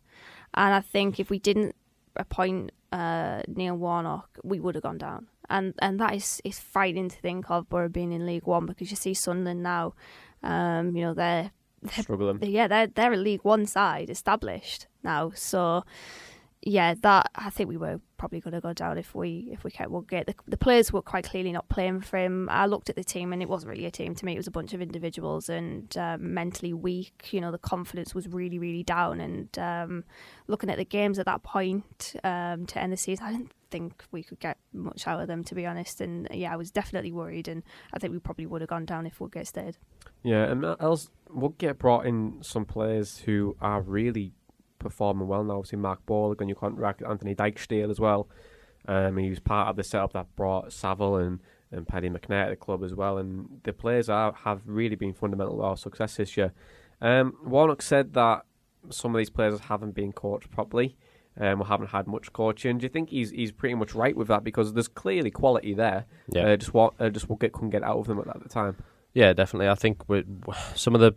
And I think if we didn't appoint Neil Warnock, we would have gone down. And that is frightening to think of, Boro being in League One, because you see Sunderland now, they're struggling. They're a League One side established now. So yeah, that I think we were probably going to go down if we kept Woodgate. The players were quite clearly not playing for him. I looked at the team and it wasn't really a team to me. It was a bunch of individuals and mentally weak. The confidence was really, really down. And looking at the games at that point to end the season, I didn't think we could get much out of them, to be honest. And yeah, I was definitely worried, and I think we probably would have gone down if Woodgate stayed. Yeah, and Woodgate brought in some players who are really performing well now. Obviously, Mark Borg on your contract, Anthony Dijksteel as well. He was part of the setup that brought Saville and Paddy McNair to the club as well. And the players have really been fundamental to our success this year. Warnock said that some of these players haven't been coached properly. Or haven't had much coaching. Do you think he's pretty much right with that? Because there's clearly quality there. Yeah. Just Woodgate couldn't get out of them at the time. Yeah, definitely. I think some of the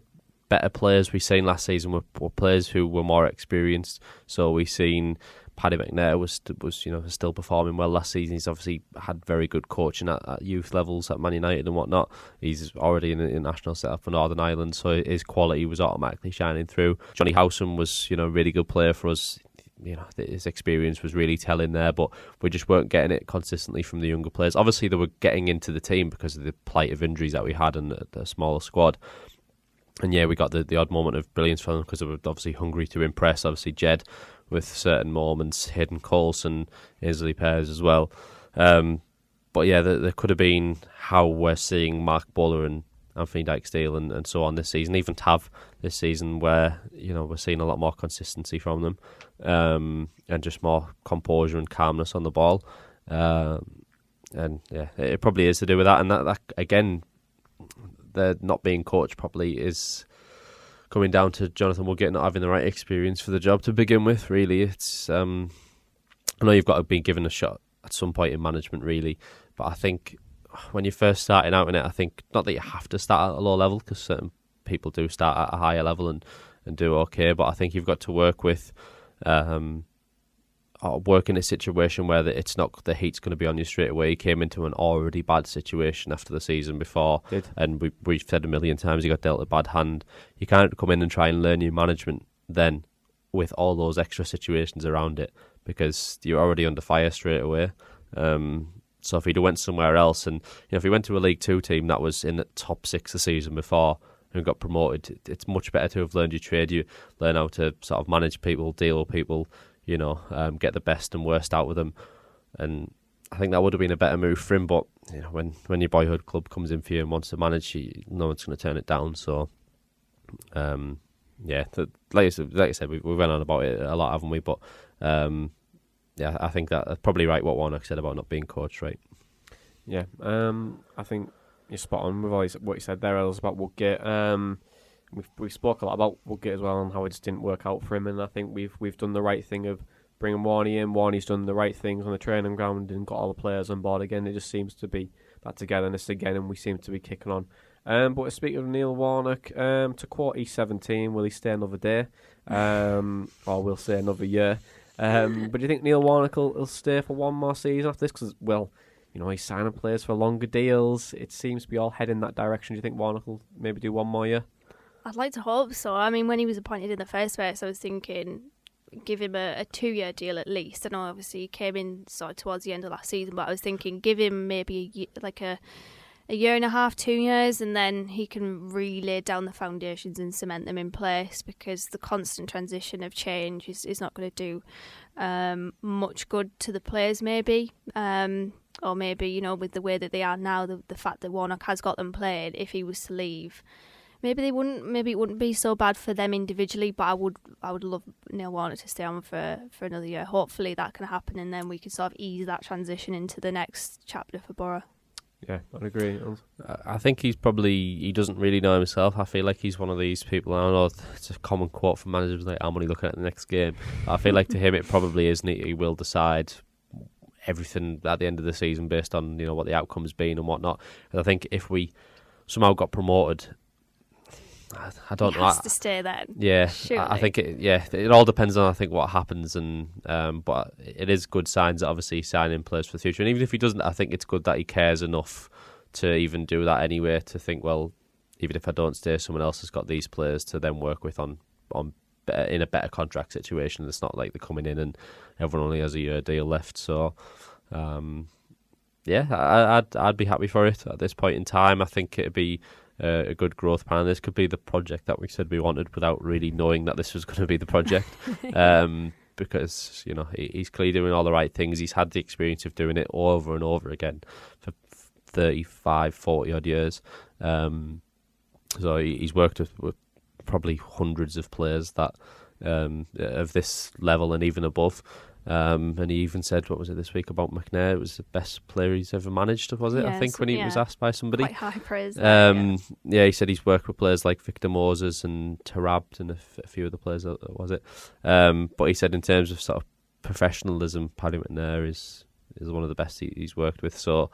better players we seen last season were players who were more experienced. So we've seen Paddy McNair was still performing well last season. He's obviously had very good coaching at youth levels at Man United and whatnot. He's already in the international setup for Northern Ireland, so his quality was automatically shining through. Jonny Howson was a really good player for us. His experience was really telling there, but we just weren't getting it consistently from the younger players. Obviously, they were getting into the team because of the plight of injuries that we had and the smaller squad. And yeah, we got the odd moment of brilliance from them because they were obviously hungry to impress. Obviously, Jed with certain moments, Hayden Coulson, Ainsley Pears as well. But yeah, there could have been how we're seeing Mark Bowler and Anthony Dyke-Steele and so on this season, even Tav this season, where we're seeing a lot more consistency from them and just more composure and calmness on the ball. And yeah, it probably is to do with that. And that again, they're not being coached properly is coming down to Jonathan Woodgate not having the right experience for the job to begin with. Really, it's I know you've got to be given a shot at some point in management, really, but I think when you're first starting out in it, I think not that you have to start at a low level, because certain people do start at a higher level and do okay, but I think you've got to work with work in a situation where it's not the heat's going to be on you straight away. He came into an already bad situation after the season before, and we've said a million times he got dealt a bad hand. You can't come in and try and learn your management then with all those extra situations around it, because you're already under fire straight away. So if he'd went somewhere else, and if he went to a League Two team that was in the top 6 the season before and got promoted, it's much better to have learned your trade. You learn how to sort of manage people, deal with people, get the best and worst out of them. And I think that would have been a better move for him. But when your boyhood club comes in for you and wants to manage, no one's going to turn it down. So like I said, we went on about it a lot, haven't we? But yeah, I think that's probably right what Warnock said about not being coached right. Yeah, I think you're spot on with what you said there, Els, about Woodgate. We spoke a lot about Woodgate as well and how it just didn't work out for him, and I think we've done the right thing of bringing Warney in. Warney's done the right things on the training ground and got all the players on board again. It just seems to be that togetherness again, and we seem to be kicking on. But speaking of Neil Warnock, to quote E17, will he stay another day? Or we'll say another year. But do you think Neil Warnock will stay for one more season after this? Because, he's signing players for longer deals. It seems to be all heading that direction. Do you think Warnock will maybe do one more year? I'd like to hope so. I mean, when he was appointed in the first place, I was thinking give him a 2-year deal at least. I know obviously he came in sort of towards the end of last season, but I was thinking give him maybe a year and a half, 2 years, and then he can really lay down the foundations and cement them in place, because the constant transition of change is not going to do much good to the players maybe. Or maybe, with the way that they are now, the fact that Warnock has got them played, if he was to leave, maybe it wouldn't be so bad for them individually, but I would love Neil Warnock to stay on for another year. Hopefully that can happen, and then we can sort of ease that transition into the next chapter for Boro. Yeah, I'd agree. I think he doesn't really know himself. I feel like he's one of these people, I don't know, it's a common quote from managers, like, I'm only looking at the next game. I feel like to him it probably isn't. He will decide everything at the end of the season based on what the outcome's been and whatnot. And I think if we somehow got promoted, I don't know. He has to stay then. Yeah, surely. I think it all depends on what happens, and but it is good signs that obviously he's signing players for the future. And even if he doesn't, I think it's good that he cares enough to even do that anyway. To think, well, even if I don't stay, someone else has got these players to then work with on in a better contract situation. It's not like they're coming in and everyone only has a year deal left. So, I'd be happy for it at this point in time. I think it'd be a good growth plan. This could be the project that we said we wanted without really knowing that this was going to be the project. Because he's clearly doing all the right things. He's had the experience of doing it over and over again for 35, 40 odd years. So he's worked with probably hundreds of players that of this level and even above. And he even said, what was it this week about McNair? It was the best player he's ever managed, was it? Yes, I think when he was asked by somebody. Quite high praise. He said he's worked with players like Victor Moses and Tarabt and a few other players, was it? But he said in terms of sort of professionalism, Paddy McNair is one of the best he's worked with. So,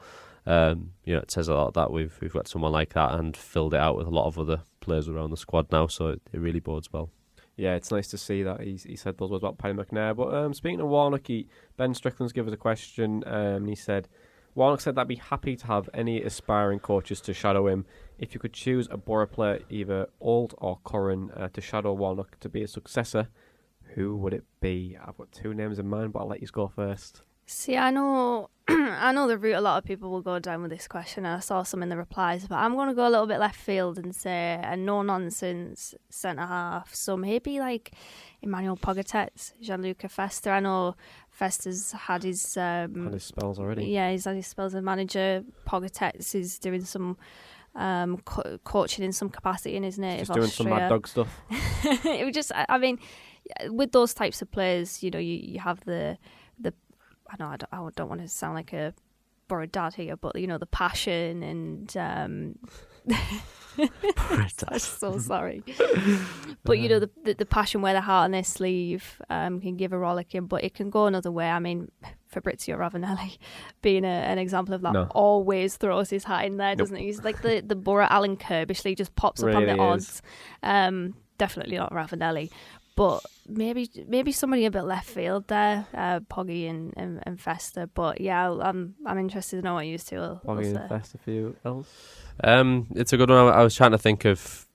it says a lot that we've got someone like that and filled it out with a lot of other players around the squad now. So it really bodes well. Yeah, it's nice to see that he said those words about Paddy McNair. But speaking of Warnock, Ben Strickland's given us a question. He said, Warnock said that he'd be happy to have any aspiring coaches to shadow him. If you could choose a Boro player, either old or current, to shadow Warnock to be a successor, who would it be? I've got 2 names in mind, but I'll let you go first. See, I know the route a lot of people will go down with this question, and I saw some in the replies, but I'm going to go a little bit left field and say a no-nonsense centre-half. So maybe like Emmanuel Pogatetz, Gianluca Festa. I know Festa's had his spells already. Yeah, he's had his spells as manager. Pogatetz is doing some coaching in some capacity in his native Austria. Just doing some mad dog stuff. It would just, I mean, with those types of players, you have the I don't want to sound like a Boro dad here, but the passion and I'm so sorry. But the passion, wear the heart on their sleeve, can give a rollicking, but it can go another way. I mean, Fabrizio Ravanelli being an example of that, always throws his hat in there, doesn't he? He's like the Boro Alan Kirbishley, just pops up on the odds. Definitely not Ravanelli. But maybe somebody a bit left field there, Poggy and Festa. But yeah, I'm interested to know what you two will Poggy and Festa for you else. It's a good one. I was trying to think of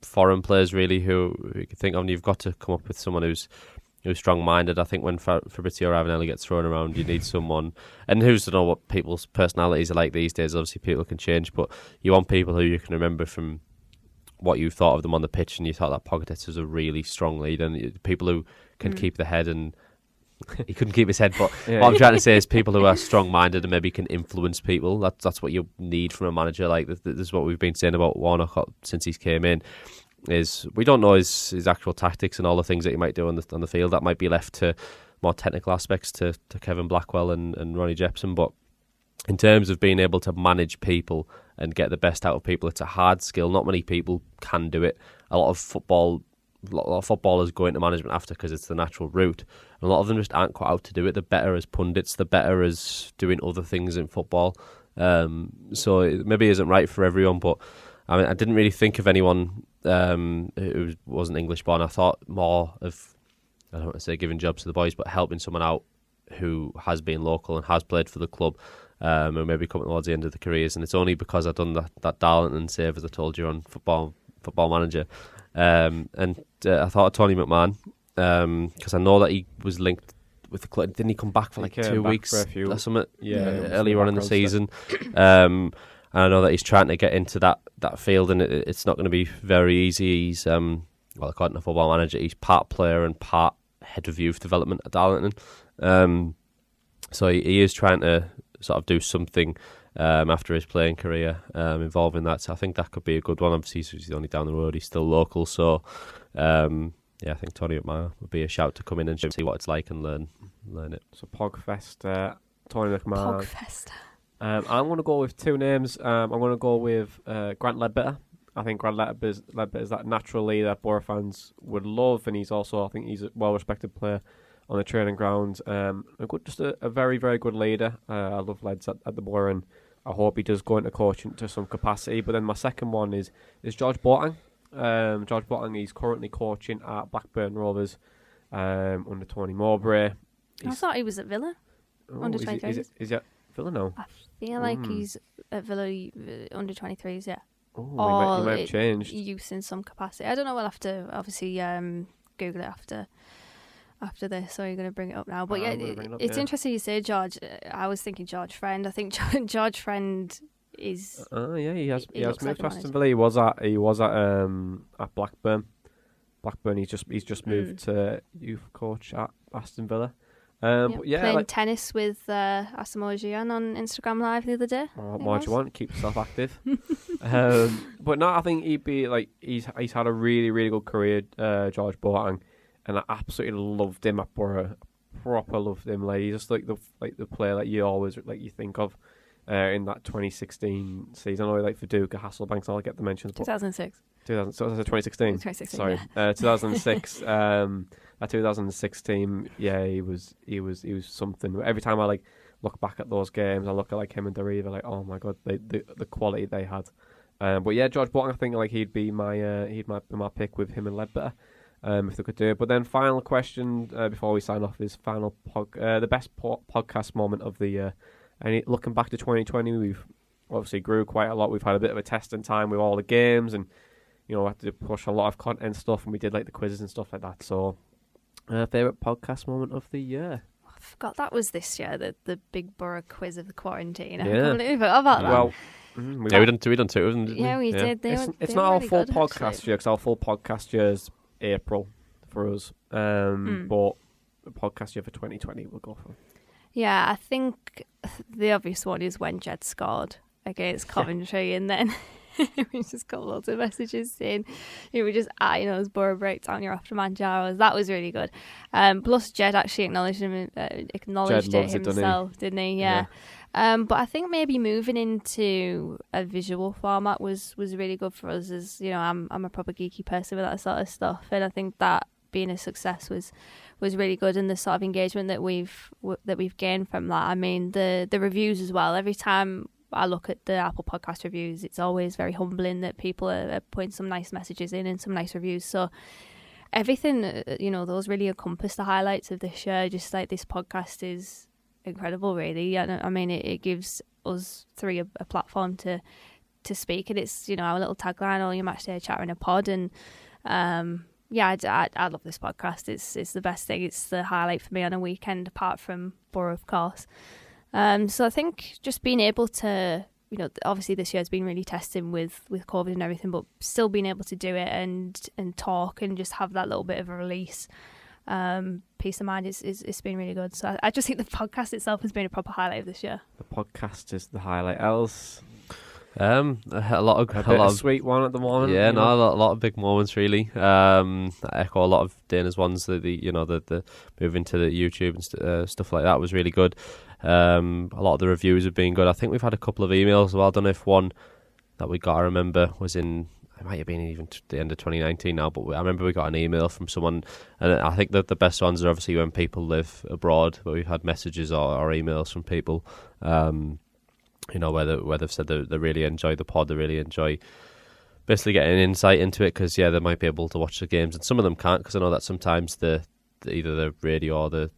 foreign players really who you could think of, and you've got to come up with someone who's strong-minded. I think when Fabrizio Ravanelli gets thrown around, you need someone, and who's to know what people's personalities are like these days. Obviously, people can change, but you want people who you can remember from what you thought of them on the pitch, and you thought that Pogatetz was a really strong leader, and people who can keep the head, and he couldn't keep his head, but what I'm trying to say is people who are strong-minded and maybe can influence people. That's what you need from a manager. Like this is what we've been saying about Warnock since he came in, is we don't know his actual tactics and all the things that he might do on the field. That might be left to more technical aspects to Kevin Blackwell and Ronnie Jepson, but in terms of being able to manage people and get the best out of people, it's a hard skill. Not many people can do it. A lot of footballers go into management after because it's the natural route. And a lot of them just aren't quite out to do it. They're better as pundits. They're better as doing other things in football. So it maybe isn't right for everyone. But I mean, I didn't really think of anyone who wasn't English born. I thought more of, I don't want to say giving jobs to the boys, but helping someone out who has been local and has played for the club. And maybe coming towards the end of the careers, and it's only because I've done that Darlington save, as I told you, on Football Manager, and I thought of Tony McMahon because I know that he was linked with the club. Didn't he come back for like 2 weeks or something? Earlier on in the season, and I know that he's trying to get into that field, and it's not going to be very easy. He's according to Football Manager, he's part player and part head of youth development at Darlington, so he is trying to sort of do something after his playing career involving that. So I think that could be a good one. Obviously, he's only down the road. He's still local. So, I think Tony McMahon would be a shout to come in and see what it's like and learn it. So Pogfest, Tony McMahon. Pogfest. I'm going to go with 2 names. I'm going to go with Grant Ledbetter. I think Grant Ledbetter is that natural leader that Boro fans would love, and he's also, I think he's a well-respected player on the training ground. Just a very, very good leader. I love Leds at the Boro, and I hope he does go into coaching to some capacity. But then my second one is George Boateng. George Boateng, he's currently coaching at Blackburn Rovers under Tony Mowbray. I thought he was at Villa under 23s. Is he at Villa now? I feel like he's at Villa under 23s, yeah. He might have changed. Use in some capacity. I don't know. We'll have to obviously Google it after this, so you're going to bring it up now. But it's interesting you say George. I was thinking George Friend. I think George Friend is. He has moved to Aston Villa. He was at Blackburn. He's just moved to youth coach at Aston Villa. Playing tennis with Asamoah Gyan on Instagram Live the other day. What more do you want? Keep yourself active. But no, I think he'd be like he's had a really, really good career, George Boateng. And I absolutely loved him at Boro. Proper loved him. Like he's just like the player that you always you think of in that 2016 season. I know like Viduka, Hasselbanks, I'll get the mentions. 2006. 2016. 2016. Sorry, 2006. That 2006 team. Yeah, he was something. Every time I look back at those games, I look at him and Deriva. Oh my god, the quality they had. But yeah, George Button, I think like he'd be my pick with him and Ledbetter, if they could do it. But then final question before we sign off is the best podcast moment of the year. And looking back to 2020, we've obviously grew quite a lot. We've had a bit of a testing time with all the games, and we had to push a lot of content stuff, and we did like the quizzes and stuff like that. So, favorite podcast moment of the year. I forgot that was this year, the big Boro quiz of the quarantine. I Yeah. completely forgot about that. Well, we done two of them, didn't we? Yeah, we did. It's not our full podcast year, because our full podcast year is April for us. But the podcast year for 2020 we'll go for. Yeah, I think the obvious one is when Jed scored against Coventry, and then we just got lots of messages saying you were just those Boro breakdown, you're off to Manjaros. That was really good. Plus Jed actually acknowledged it himself, didn't he? Yeah. But I think maybe moving into a visual format was really good for us. As I'm a proper geeky person with that sort of stuff, and I think that being a success was really good, and the sort of engagement that we've gained from that. I mean, the reviews as well. Every time I look at the Apple Podcast reviews, it's always very humbling that people are putting some nice messages in and some nice reviews. So everything, those really encompass the highlights of this year. Just like this podcast is incredible, really. And I mean, it gives us three a platform to speak, and it's our little tagline: all your match day chatter in a pod. And I love this podcast. It's the best thing. It's the highlight for me on a weekend, apart from Boro, of course. So I think just being able to, obviously this year has been really testing with COVID and everything, but still being able to do it and talk and just have that little bit of a release, peace of mind, it's been really good. So I just think the podcast itself has been a proper highlight of this year. The podcast is the highlight. Else, a lot of sweet one at the moment. Yeah, a lot of big moments really. I echo a lot of Dana's ones. The moving to the YouTube and stuff like that was really good. A lot of the reviews have been good. I think we've had a couple of emails as well. I don't know if one that we got, I remember, was it might have been even the end of 2019 now, but I remember we got an email from someone, and I think that the best ones are obviously when people live abroad, where we've had messages or emails from people, where they've said they really enjoy the pod, they really enjoy basically getting insight into it, because they might be able to watch the games, and some of them can't, because I know that sometimes either the radio or the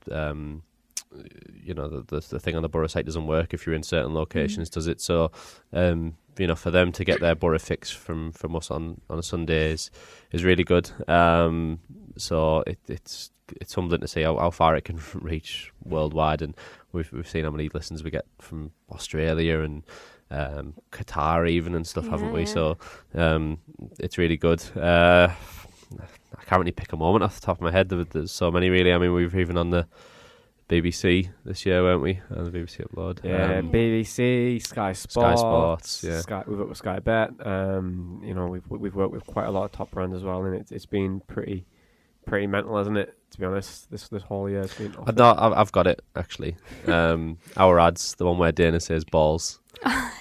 thing on the Boro site doesn't work if you're in certain locations, does it? So, for them to get their Boro fix from us on a Sunday is really good. So it's humbling to see how far it can reach worldwide, and we've seen how many listens we get from Australia and Qatar even and stuff, haven't we? So it's really good. I can't really pick a moment off the top of my head. There's so many really. I mean, we've even on the BBC this year, weren't we? And the BBC Upload. Yeah, BBC, Sky Sports. Yeah. We've worked with Sky Bet. We've worked with quite a lot of top brands as well, and it's been pretty mental, hasn't it? To be honest, this whole year has been. I've got it actually. Our ads, the one where Dana says balls.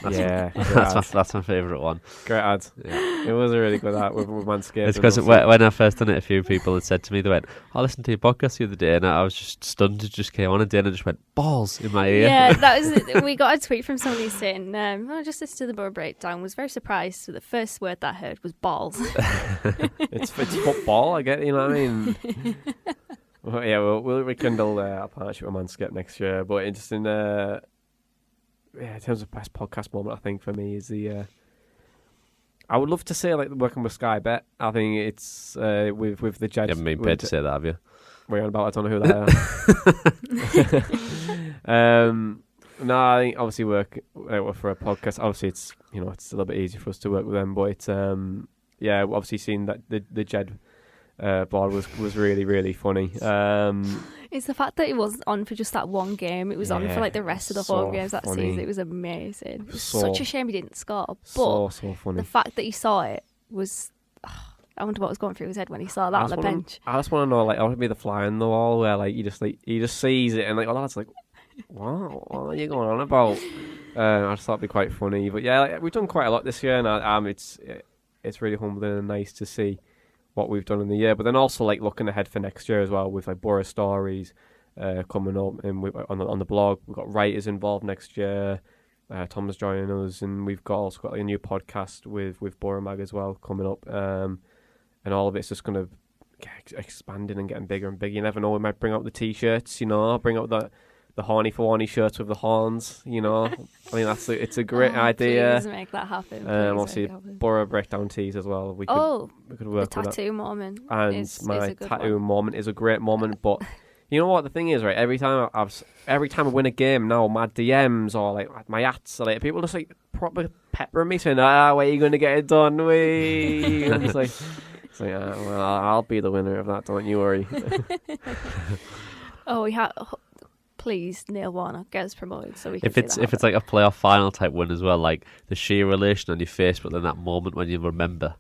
That's my favourite one. Great ad. Yeah. It was a really good ad with Manscaped. It's because when I first done it, a few people had said to me, they went, I listened to your podcast the other day, and I was just stunned. It just came on, and Dana just went, balls in my ear. Yeah, that was. We got a tweet from somebody saying, just listen to the Boro breakdown. Was very surprised. So the first word that I heard was balls. It's football, I get. You know what I mean? Well, yeah, we'll rekindle our partnership with Manscaped next year. But interesting. In terms of best podcast moment, I think for me is the. I would love to say like working with Sky Bet. I think it's with the Jets. You haven't been paid to say that, have you? We're on about. I don't know who they are. No, I think obviously work for a podcast. Obviously, it's it's a little bit easier for us to work with them, but it's obviously seeing that the Jed board was really, really funny. It's the fact that it wasn't on for just that one game. It was on for like the rest of the home games that season. It was amazing. It was such a shame he didn't score. But so funny. The fact that he saw it was... I wonder what was going through his head when he saw that on the bench. I just want to know, like, I want to be the fly on the wall where, like, he just sees it and, like, all that's like, what are you going on about? I just thought it'd be quite funny. But yeah, like, we've done quite a lot this year, and it's really humbling and nice to see what we've done in the year, but then also like looking ahead for next year as well, with like Boro stories coming up, and on the blog we've got writers involved next year. Tom's joining us, and we've also got like, a new podcast with Boro Mag as well coming up, and all of it's just going to get expanding and getting bigger and bigger. You never know, we might bring out the t-shirts, bring out the horny for horny shirts with the horns, I mean, it's a great idea. Please make that happen. Obviously, Boro breakdown tees as well. We could work the with tattoo moment. And my tattoo moment is a great moment, but you know what the thing is, right? Every time I win a game now, my DMs or like my ats, like people just like proper peppering me saying, "Where are you going to get it done?" I'm just like, well, I'll be the winner of that. Don't you worry. We have. Please, Neil Warner, get us promoted so we can. If it's like a playoff final type win as well, like the sheer relation on your face, but then that moment when you remember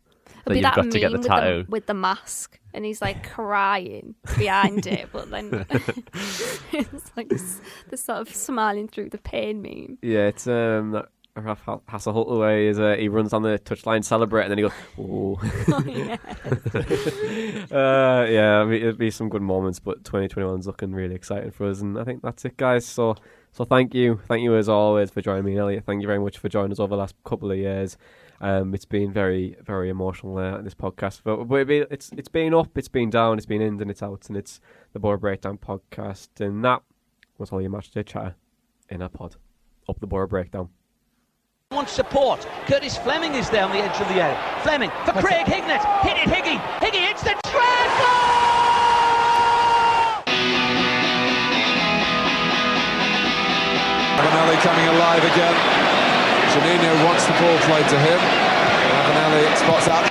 that you've got to get the tattoo with the mask, and he's like crying behind it, but then it's like the sort of smiling through the pain meme. Yeah, it's Ralph Hasselholt way is he runs on the touchline, celebrate, and then he goes, "Oh, yeah." I mean, it'll be some good moments, but 2021's looking really exciting for us, and I think that's it, guys. So thank you as always for joining me, Elliott. Thank you very much for joining us over the last couple of years. It's been very, very emotional this podcast, but it's been up, it's been down, it's been in and it's out, and it's the Boro Breakdown podcast, and that was all your match day chatter in our pod. Up the Boro Breakdown. Wants support. Curtis Fleming is there on the edge of the area. Fleming for Craig Hignett. Hit it, Higgy. Higgy hits the track. Ravanelli coming alive again. Juninho wants the ball played to him. Ravanelli spots out.